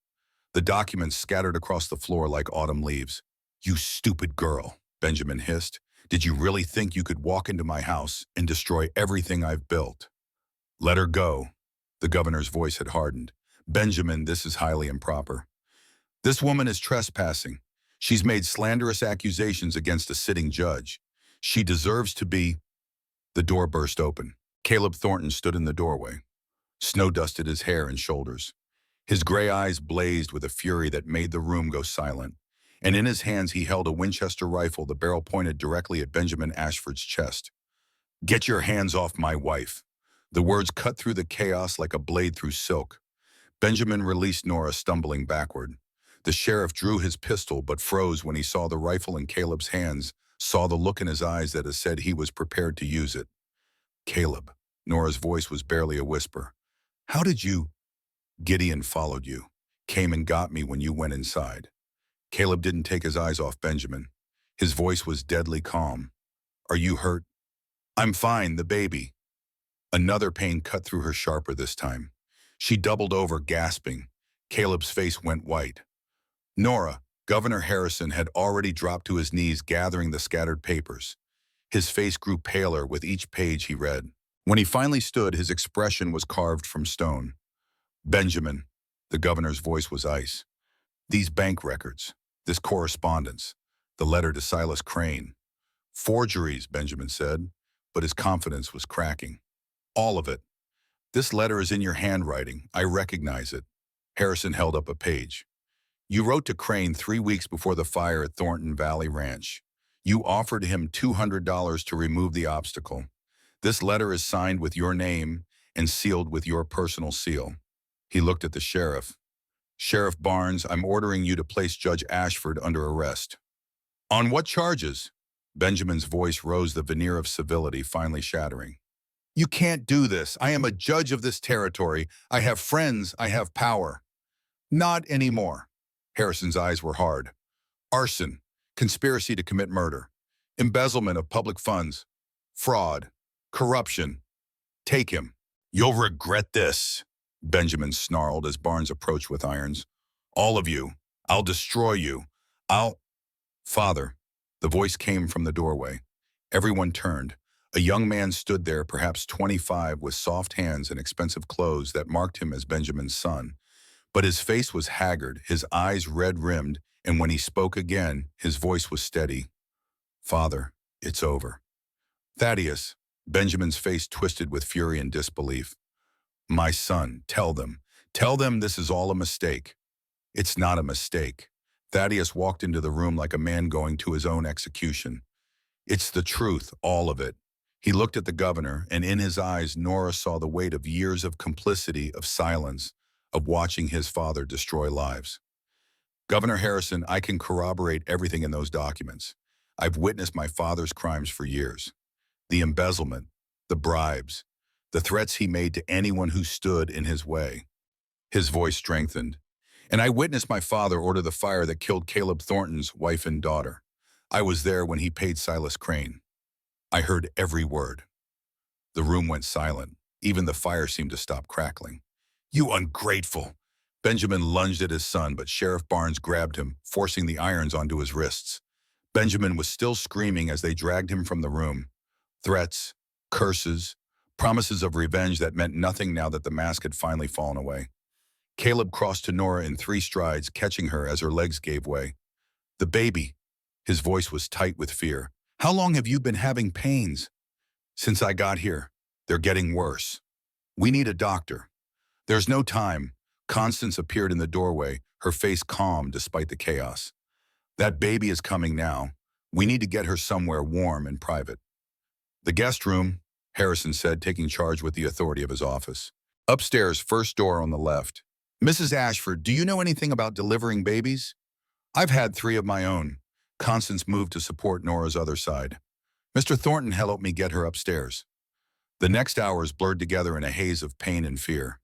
The documents scattered across the floor like autumn leaves. You stupid girl, Benjamin hissed. Did you really think you could walk into my house and destroy everything I've built? Let her go. The governor's voice had hardened. Benjamin, this is highly improper. This woman is trespassing. She's made slanderous accusations against a sitting judge. She deserves to be... The door burst open. Caleb Thornton stood in the doorway. Snow dusted his hair and shoulders. His gray eyes blazed with a fury that made the room go silent. And in his hands he held a Winchester rifle, the barrel pointed directly at Benjamin Ashford's chest. Get your hands off my wife. The words cut through the chaos like a blade through silk. Benjamin released Nora, stumbling backward. The sheriff drew his pistol but froze when he saw the rifle in Caleb's hands, saw the look in his eyes that had said he was prepared to use it. Caleb, Nora's voice was barely a whisper. How did you... Gideon followed you, came and got me when you went inside. Caleb didn't take his eyes off Benjamin. His voice was deadly calm. Are you hurt? I'm fine, the baby. Another pain cut through her sharper this time. She doubled over, gasping. Caleb's face went white. Nora, Governor Harrison had already dropped to his knees, gathering the scattered papers. His face grew paler with each page he read. When he finally stood, his expression was carved from stone. Benjamin, the governor's voice was ice. These bank records, this correspondence, the letter to Silas Crane. Forgeries, Benjamin said, but his confidence was cracking. All of it. This letter is in your handwriting. I recognize it. Harrison held up a page. You wrote to Crane 3 weeks before the fire at Thornton Valley Ranch. You offered him $200 to remove the obstacle. This letter is signed with your name and sealed with your personal seal. He looked at the sheriff. Sheriff Barnes, I'm ordering you to place Judge Ashford under arrest. On what charges? Benjamin's voice rose, the veneer of civility finally shattering. You can't do this. I am a judge of this territory. I have friends. I have power. Not anymore. Harrison's eyes were hard. Arson, conspiracy to commit murder, embezzlement of public funds, fraud, corruption. Take him. You'll regret this, Benjamin snarled as Barnes approached with irons. All of you. I'll destroy you. Father, the voice came from the doorway. Everyone turned. A young man stood there, perhaps 25, with soft hands and expensive clothes that marked him as Benjamin's son. But his face was haggard, his eyes red-rimmed, and when he spoke again, his voice was steady. Father, it's over. Thaddeus, Benjamin's face twisted with fury and disbelief. My son, tell them this is all a mistake. It's not a mistake. Thaddeus walked into the room like a man going to his own execution. It's the truth, all of it. He looked at the governor, and in his eyes, Nora saw the weight of years of complicity, of silence, of watching his father destroy lives. Governor Harrison, I can corroborate everything in those documents. I've witnessed my father's crimes for years. The embezzlement, the bribes, the threats he made to anyone who stood in his way. His voice strengthened. And I witnessed my father order the fire that killed Caleb Thornton's wife and daughter. I was there when he paid Silas Crane. I heard every word. The room went silent. Even the fire seemed to stop crackling. You ungrateful! Benjamin lunged at his son, but Sheriff Barnes grabbed him, forcing the irons onto his wrists. Benjamin was still screaming as they dragged him from the room. Threats, curses, promises of revenge that meant nothing now that the mask had finally fallen away. Caleb crossed to Nora in 3 strides, catching her as her legs gave way. The baby. His voice was tight with fear. How long have you been having pains? Since I got here. They're getting worse. We need a doctor. There's no time. Constance appeared in the doorway, her face calm despite the chaos. That baby is coming now. We need to get her somewhere warm and private. The guest room, Harrison said, taking charge with the authority of his office. Upstairs, first door on the left. Mrs. Ashford, do you know anything about delivering babies? I've had 3 of my own. Constance moved to support Nora's other side. Mr. Thornton helped me get her upstairs. The next hours blurred together in a haze of pain and fear.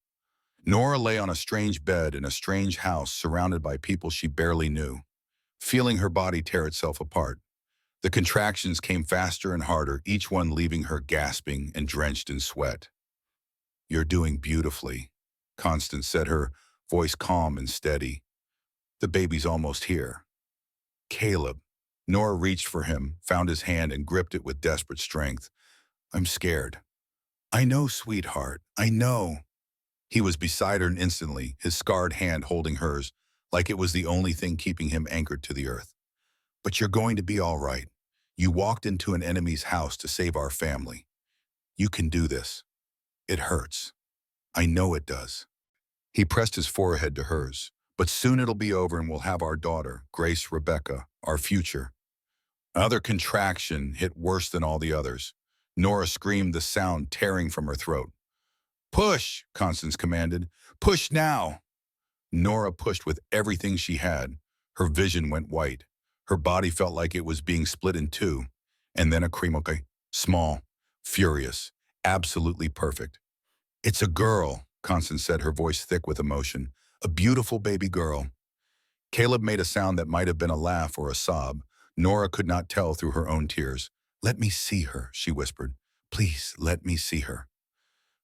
Nora lay on a strange bed in a strange house surrounded by people she barely knew, feeling her body tear itself apart. The contractions came faster and harder, each one leaving her gasping and drenched in sweat. You're doing beautifully, Constance said, her voice calm and steady. The baby's almost here. Caleb. Nora reached for him, found his hand, and gripped it with desperate strength. I'm scared. I know, sweetheart, I know. He was beside her instantly, his scarred hand holding hers, like it was the only thing keeping him anchored to the earth. But you're going to be all right. You walked into an enemy's house to save our family. You can do this. It hurts. I know it does. He pressed his forehead to hers. But soon it'll be over and we'll have our daughter, Grace Rebecca, our future. Another contraction hit worse than all the others. Nora screamed, the sound tearing from her throat. Push, Constance commanded. Push now. Nora pushed with everything she had. Her vision went white. Her body felt like it was being split in 2. And then a creamoke, small, furious, absolutely perfect. It's a girl, Constance said, her voice thick with emotion. A beautiful baby girl. Caleb made a sound that might have been a laugh or a sob. Nora could not tell through her own tears. Let me see her, she whispered. Please, let me see her.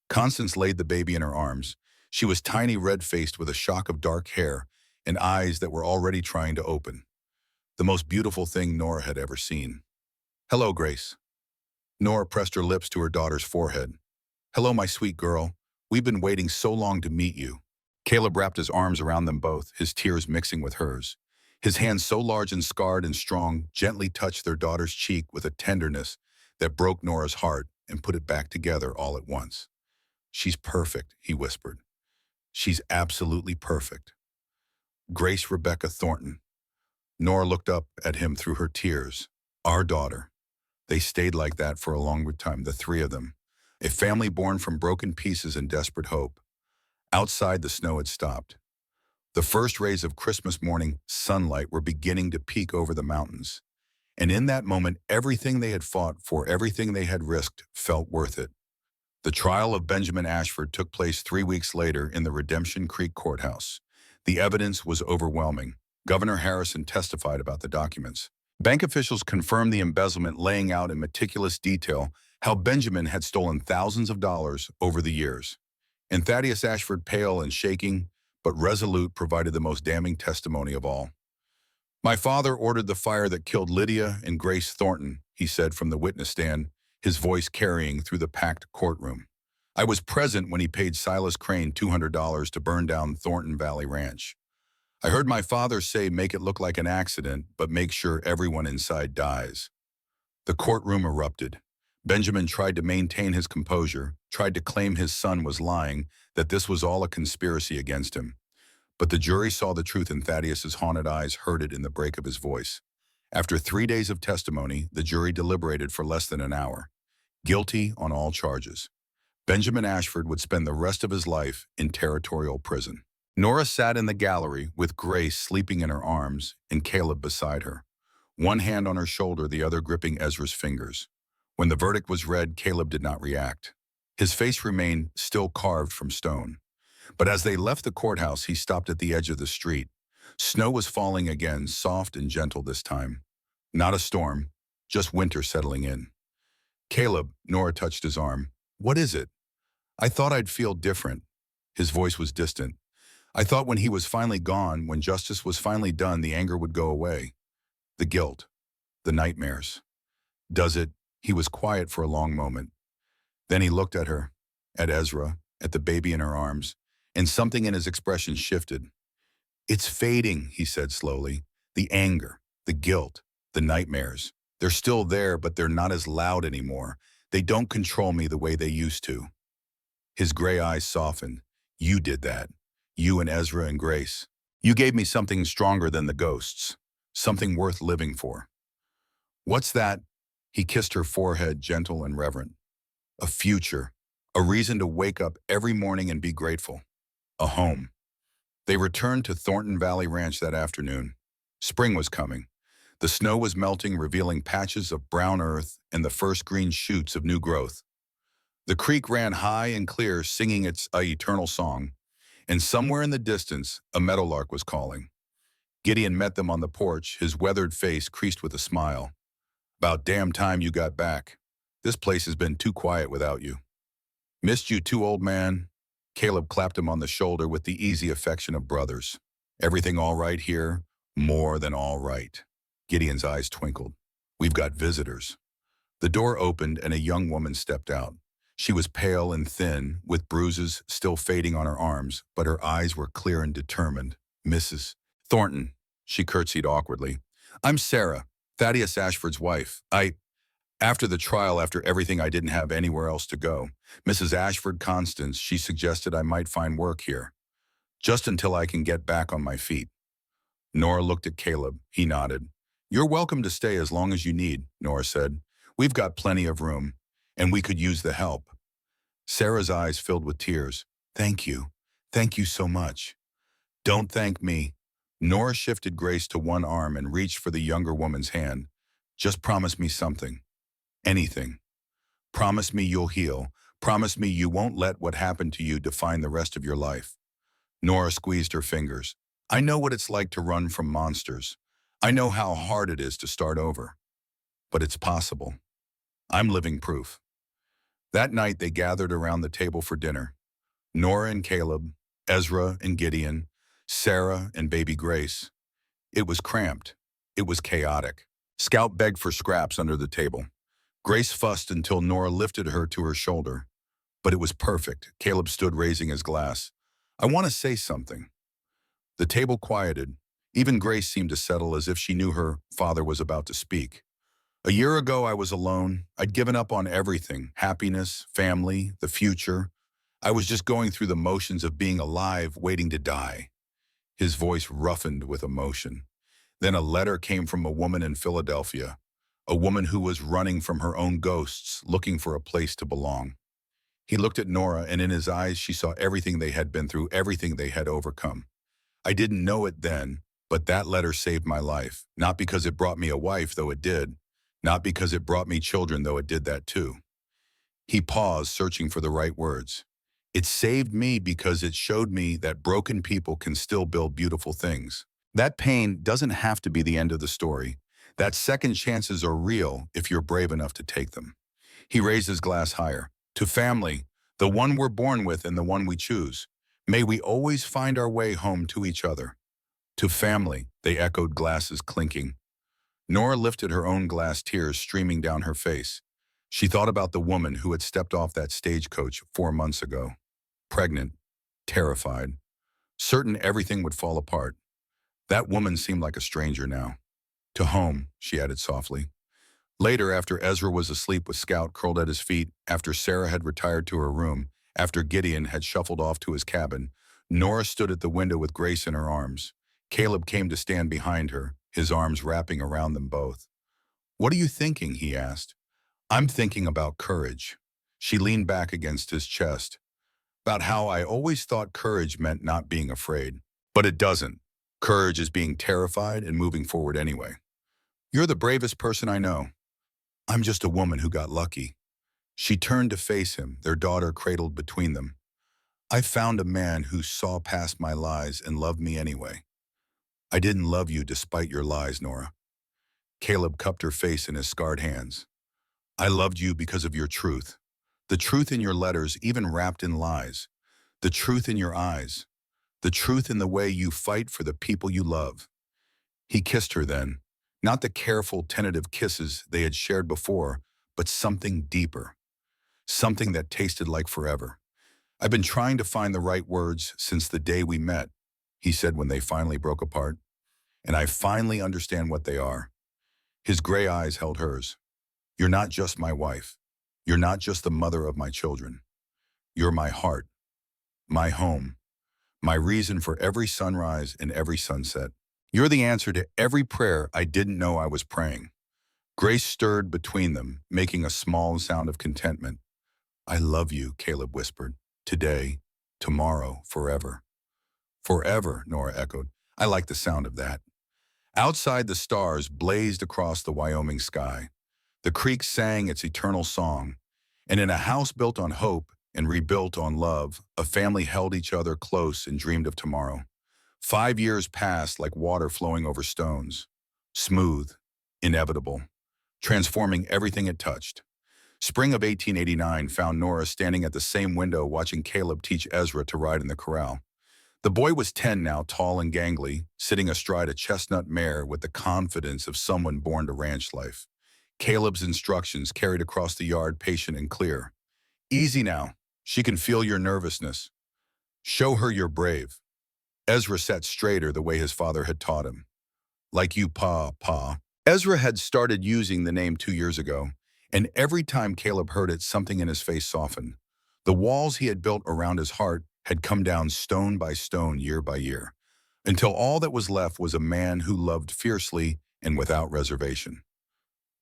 Constance laid the baby in her arms. She was tiny, red-faced with a shock of dark hair and eyes that were already trying to open. The most beautiful thing Nora had ever seen. Hello, Grace. Nora pressed her lips to her daughter's forehead. Hello, my sweet girl. We've been waiting so long to meet you. Caleb wrapped his arms around them both, his tears mixing with hers. His hands, so large and scarred and strong, gently touched their daughter's cheek with a tenderness that broke Nora's heart and put it back together all at once. She's perfect, he whispered. She's absolutely perfect. Grace Rebecca Thornton. Nora looked up at him through her tears. Our daughter. They stayed like that for a longer time, the 3 of them. A family born from broken pieces and desperate hope. Outside, the snow had stopped. The first rays of Christmas morning sunlight were beginning to peek over the mountains. And in that moment, everything they had fought for, everything they had risked, felt worth it. The trial of Benjamin Ashford took place 3 weeks later in the Redemption Creek Courthouse. The evidence was overwhelming. Governor Harrison testified about the documents. Bank officials confirmed the embezzlement, laying out in meticulous detail how Benjamin had stolen thousands of dollars over the years. And Thaddeus Ashford, pale and shaking, but resolute, provided the most damning testimony of all. My father ordered the fire that killed Lydia and Grace Thornton, he said from the witness stand, his voice carrying through the packed courtroom. I was present when he paid Silas Crane $200 to burn down Thornton Valley Ranch. I heard my father say, make it look like an accident, but make sure everyone inside dies. The courtroom erupted. Benjamin tried to maintain his composure, tried to claim his son was lying, that this was all a conspiracy against him. But the jury saw the truth in Thaddeus's haunted eyes, heard it in the break of his voice. After 3 days of testimony, the jury deliberated for less than an hour. Guilty on all charges. Benjamin Ashford would spend the rest of his life in territorial prison. Nora sat in the gallery with Grace sleeping in her arms and Caleb beside her, one hand on her shoulder, the other gripping Ezra's fingers. When the verdict was read, Caleb did not react. His face remained still carved from stone. But as they left the courthouse, he stopped at the edge of the street. Snow was falling again, soft and gentle this time. Not a storm, just winter settling in. Caleb, Nora touched his arm. What is it? I thought I'd feel different. His voice was distant. I thought when he was finally gone, when justice was finally done, the anger would go away. The guilt, the nightmares. Does it? He was quiet for a long moment. Then he looked at her, at Ezra, at the baby in her arms, and something in his expression shifted. It's fading, he said slowly. The anger, the guilt, the nightmares. They're still there, but they're not as loud anymore. They don't control me the way they used to. His gray eyes softened. You did that. You and Ezra and Grace. You gave me something stronger than the ghosts. Something worth living for. What's that? He kissed her forehead, gentle and reverent. A future. A reason to wake up every morning and be grateful. A home. They returned to Thornton Valley Ranch that afternoon. Spring was coming. The snow was melting, revealing patches of brown earth and the first green shoots of new growth. The creek ran high and clear, singing its eternal song, and somewhere in the distance, a meadowlark was calling. Gideon met them on the porch, his weathered face creased with a smile. About damn time you got back. This place has been too quiet without you. Missed you too, old man. Caleb clapped him on the shoulder with the easy affection of brothers. Everything all right here? More than all right. Gideon's eyes twinkled. We've got visitors. The door opened and a young woman stepped out. She was pale and thin, with bruises still fading on her arms, but her eyes were clear and determined. Mrs. Thornton, she curtsied awkwardly. I'm Sarah, Thaddeus Ashford's wife. After the trial, after everything, I didn't have anywhere else to go. Mrs. Ashford Constance, she suggested I might find work here, just until I can get back on my feet. Nora looked at Caleb. He nodded. You're welcome to stay as long as you need, Nora said. We've got plenty of room, and we could use the help. Sarah's eyes filled with tears. Thank you. Thank you so much. Don't thank me. Nora shifted Grace to one arm and reached for the younger woman's hand. Just promise me something. Anything. Promise me you'll heal. Promise me you won't let what happened to you define the rest of your life. Nora squeezed her fingers. I know what it's like to run from monsters. I know how hard it is to start over. But it's possible. I'm living proof. That night they gathered around the table for dinner. Nora and Caleb, Ezra and Gideon, Sarah and baby Grace. It was cramped. It was chaotic. Scout begged for scraps under the table. Grace fussed until Nora lifted her to her shoulder. But it was perfect. Caleb stood raising his glass. I want to say something. The table quieted. Even Grace seemed to settle as if she knew her father was about to speak. A year ago, I was alone. I'd given up on everything, happiness, family, the future. I was just going through the motions of being alive, waiting to die. His voice roughened with emotion. Then a letter came from a woman in Philadelphia, a woman who was running from her own ghosts, looking for a place to belong. He looked at Nora, and in his eyes she saw everything they had been through, everything they had overcome. I didn't know it then, but that letter saved my life, not because it brought me a wife, though it did. Not because it brought me children, though it did that too. He paused, searching for the right words. It saved me because it showed me that broken people can still build beautiful things. That pain doesn't have to be the end of the story. That second chances are real if you're brave enough to take them. He raised his glass higher. To family, the one we're born with and the one we choose. May we always find our way home to each other. To family, they echoed, glasses clinking. Nora lifted her own glass, tears streaming down her face. She thought about the woman who had stepped off that stagecoach 4 months ago. Pregnant, terrified, certain everything would fall apart. That woman seemed like a stranger now. To home, she added softly. Later, after Ezra was asleep with Scout curled at his feet, after Sarah had retired to her room, after Gideon had shuffled off to his cabin, Nora stood at the window with Grace in her arms. Caleb came to stand behind her, his arms wrapping around them both. "What are you thinking?" he asked. "I'm thinking about courage." She leaned back against his chest. "About how I always thought courage meant not being afraid. But it doesn't. Courage is being terrified and moving forward anyway. You're the bravest person I know." "I'm just a woman who got lucky." She turned to face him, their daughter cradled between them. "I found a man who saw past my lies and loved me anyway." "I didn't love you despite your lies, Nora." Caleb cupped her face in his scarred hands. "I loved you because of your truth. The truth in your letters, even wrapped in lies. The truth in your eyes. The truth in the way you fight for the people you love." He kissed her then, not the careful, tentative kisses they had shared before, but something deeper, something that tasted like forever. "I've been trying to find the right words since the day we met," he said when they finally broke apart. "And I finally understand what they are." His gray eyes held hers. "You're not just my wife. You're not just the mother of my children. You're my heart, my home, my reason for every sunrise and every sunset. You're the answer to every prayer I didn't know I was praying." Grace stirred between them, making a small sound of contentment. "I love you," Caleb whispered. "Today, tomorrow, forever." "Forever," Nora echoed. "I like the sound of that." Outside, the stars blazed across the Wyoming sky. The creek sang its eternal song. And in a house built on hope and rebuilt on love, a family held each other close and dreamed of tomorrow. 5 years passed like water flowing over stones. Smooth, inevitable, transforming everything it touched. Spring of 1889 found Nora standing at the same window watching Caleb teach Ezra to ride in the corral. The boy was 10 now, tall and gangly, sitting astride a chestnut mare with the confidence of someone born to ranch life. Caleb's instructions carried across the yard, patient and clear. "Easy now. She can feel your nervousness. Show her you're brave." Ezra sat straighter the way his father had taught him. "Like you, Pa." Ezra had started using the name 2 years ago, and every time Caleb heard it, something in his face softened. The walls he had built around his heart had come down stone by stone, year by year, until all that was left was a man who loved fiercely and without reservation.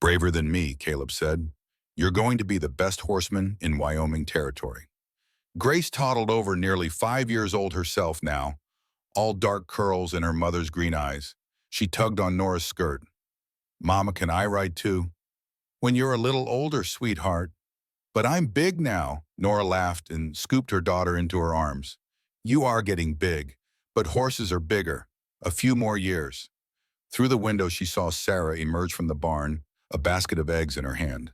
"Braver than me," Caleb said. "You're going to be the best horseman in Wyoming territory." Grace toddled over, nearly 5 years old herself now, all dark curls in her mother's green eyes. She tugged on Nora's skirt. "Mama, can I ride too?" "When you're a little older, sweetheart." "But I'm big now." Nora laughed and scooped her daughter into her arms. "You are getting big, but horses are bigger. A few more years." Through the window, she saw Sarah emerge from the barn, a basket of eggs in her hand.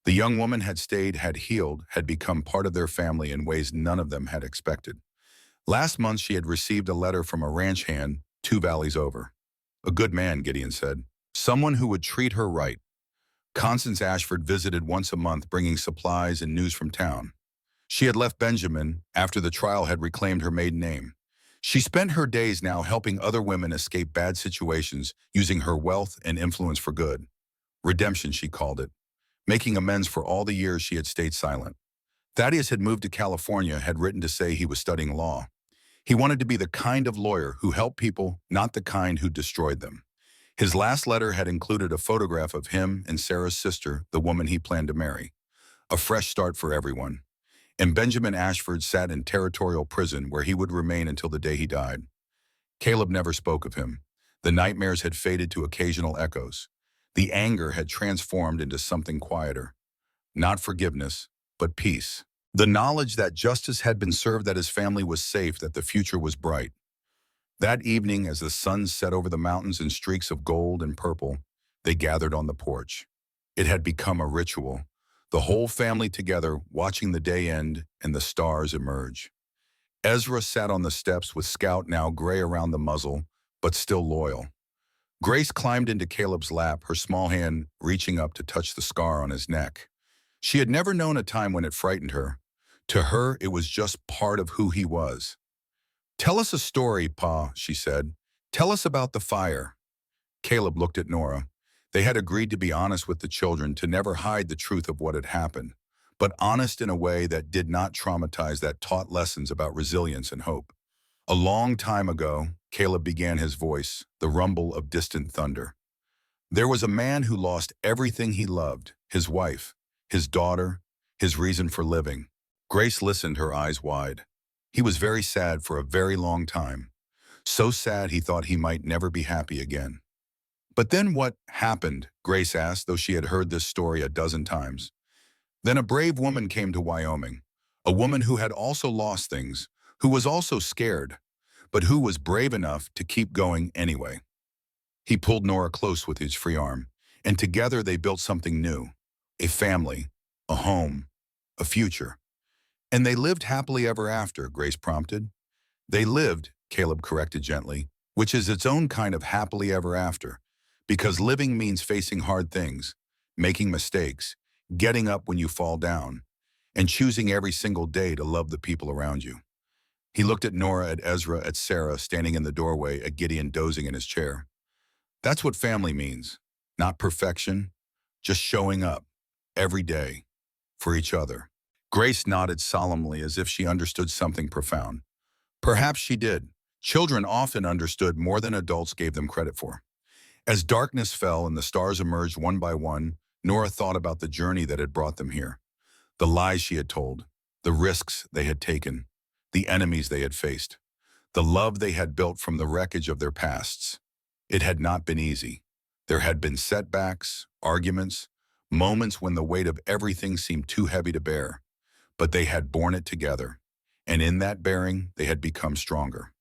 The young woman had stayed, had healed, had become part of their family in ways none of them had expected. Last month, she had received a letter from a ranch hand 2 valleys over. A good man, Gideon said. Someone who would treat her right. Constance Ashford visited once a month, bringing supplies and news from town. She had left Benjamin after the trial had reclaimed her maiden name. She spent her days now helping other women escape bad situations, using her wealth and influence for good. Redemption, she called it, making amends for all the years she had stayed silent. Thaddeus had moved to California, had written to say he was studying law. He wanted to be the kind of lawyer who helped people, not the kind who destroyed them. His last letter had included a photograph of him and Sarah's sister, the woman he planned to marry. A fresh start for everyone. And Benjamin Ashford sat in territorial prison where he would remain until the day he died. Caleb never spoke of him. The nightmares had faded to occasional echoes. The anger had transformed into something quieter. Not forgiveness, but peace. The knowledge that justice had been served, that his family was safe, that the future was bright. That evening, as the sun set over the mountains in streaks of gold and purple, they gathered on the porch. It had become a ritual, the whole family together, watching the day end and the stars emerge. Ezra sat on the steps with Scout now gray around the muzzle, but still loyal. Grace climbed into Caleb's lap, her small hand reaching up to touch the scar on his neck. She had never known a time when it frightened her. To her, it was just part of who he was. "Tell us a story, Pa," she said. "Tell us about the fire." Caleb looked at Nora. They had agreed to be honest with the children, to never hide the truth of what had happened, but honest in a way that did not traumatize, that taught lessons about resilience and hope. A long time ago, Caleb began his voice, the rumble of distant thunder. There was a man who lost everything he loved, his wife, his daughter, his reason for living. Grace listened, her eyes wide. He was very sad for a very long time. So sad he thought he might never be happy again. But then what happened? Grace asked, though she had heard this story a dozen times. Then a brave woman came to Wyoming, a woman who had also lost things, who was also scared, but who was brave enough to keep going anyway. He pulled Nora close with his free arm, and together they built something new, a family, a home, a future. And they lived happily ever after, Grace prompted. They lived, Caleb corrected gently, which is its own kind of happily ever after, because living means facing hard things, making mistakes, getting up when you fall down, and choosing every single day to love the people around you. He looked at Nora, at Ezra, at Sarah standing in the doorway, at Gideon dozing in his chair. That's what family means, not perfection, just showing up, every day, for each other. Grace nodded solemnly as if she understood something profound. Perhaps she did. Children often understood more than adults gave them credit for. As darkness fell and the stars emerged one by one, Nora thought about the journey that had brought them here. The lies she had told, the risks they had taken, the enemies they had faced, the love they had built from the wreckage of their pasts. It had not been easy. There had been setbacks, arguments, moments when the weight of everything seemed too heavy to bear. But they had borne it together, and in that bearing, they had become stronger.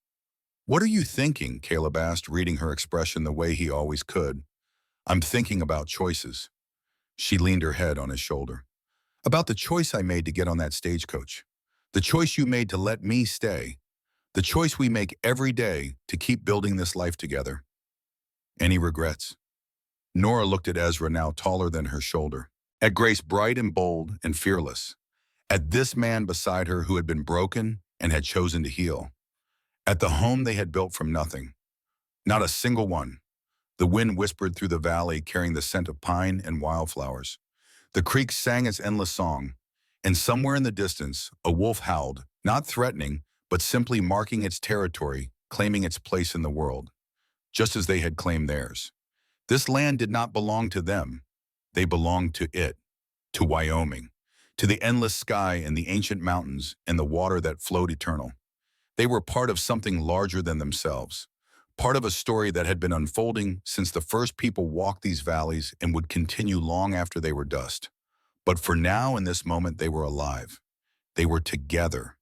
"What are you thinking?" Caleb asked, reading her expression the way he always could. "I'm thinking about choices." She leaned her head on his shoulder. "About the choice I made to get on that stagecoach. The choice you made to let me stay. The choice we make every day to keep building this life together. Any regrets?" Nora looked at Ezra, now taller than her shoulder, at Grace, bright and bold and fearless, at this man beside her who had been broken and had chosen to heal, at the home they had built from nothing. Not a single one. The wind whispered through the valley, carrying the scent of pine and wildflowers. The creek sang its endless song, and somewhere in the distance, a wolf howled, not threatening, but simply marking its territory, claiming its place in the world, just as they had claimed theirs. This land did not belong to them. They belonged to it, to Wyoming, to the endless sky and the ancient mountains and the water that flowed eternal. They were part of something larger than themselves, part of a story that had been unfolding since the first people walked these valleys and would continue long after they were dust. But for now, in this moment, they were alive. They were together.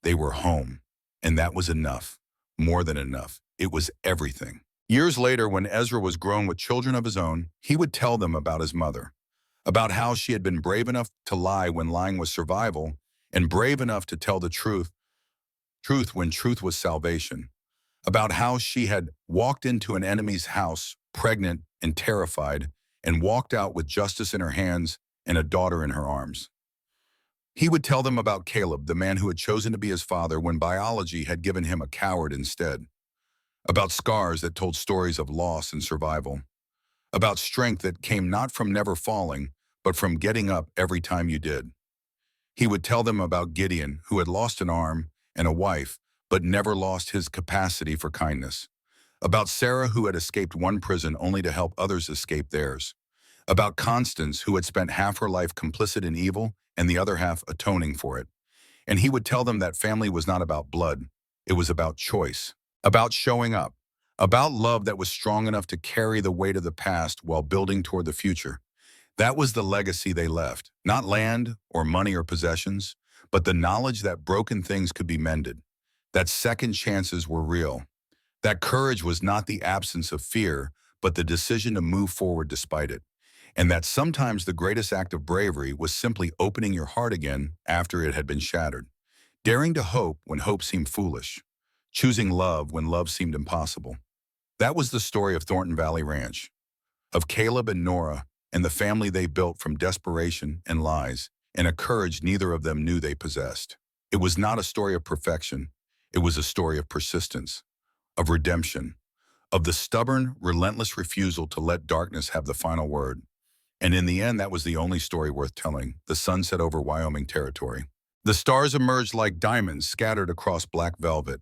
They were home. And that was enough. More than enough. It was everything. Years later, when Ezra was grown with children of his own, he would tell them about his mother, about how she had been brave enough to lie when lying was survival, and brave enough to tell the truth when truth was salvation, about how she had walked into an enemy's house, pregnant and terrified, and walked out with justice in her hands and a daughter in her arms. He would tell them about Caleb, the man who had chosen to be his father when biology had given him a coward instead, about scars that told stories of loss and survival, about strength that came not from never falling, but from getting up every time you did. He would tell them about Gideon, who had lost an arm and a wife, but never lost his capacity for kindness, about Sarah, who had escaped one prison only to help others escape theirs, about Constance, who had spent half her life complicit in evil and the other half atoning for it. And he would tell them that family was not about blood, it was about choice, about showing up, about love that was strong enough to carry the weight of the past while building toward the future. That was the legacy they left, not land or money or possessions, but the knowledge that broken things could be mended, that second chances were real, that courage was not the absence of fear, but the decision to move forward despite it, and that sometimes the greatest act of bravery was simply opening your heart again after it had been shattered, daring to hope when hope seemed foolish, choosing love when love seemed impossible. That was the story of Thornton Valley Ranch, of Caleb and Nora, and the family they built from desperation and lies, and a courage neither of them knew they possessed. It was not a story of perfection. It was a story of persistence, of redemption, of the stubborn, relentless refusal to let darkness have the final word. And in the end, that was the only story worth telling. The sun set over Wyoming territory. The stars emerged like diamonds scattered across black velvet,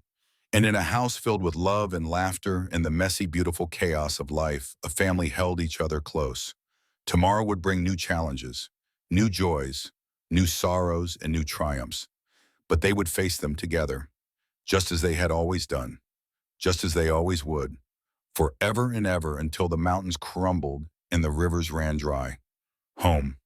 And in a house filled with love and laughter and the messy, beautiful chaos of life, a family held each other close. Tomorrow would bring new challenges, new joys, new sorrows, and new triumphs. But they would face them together, just as they had always done, just as they always would, forever and ever until the mountains crumbled and the rivers ran dry. Home.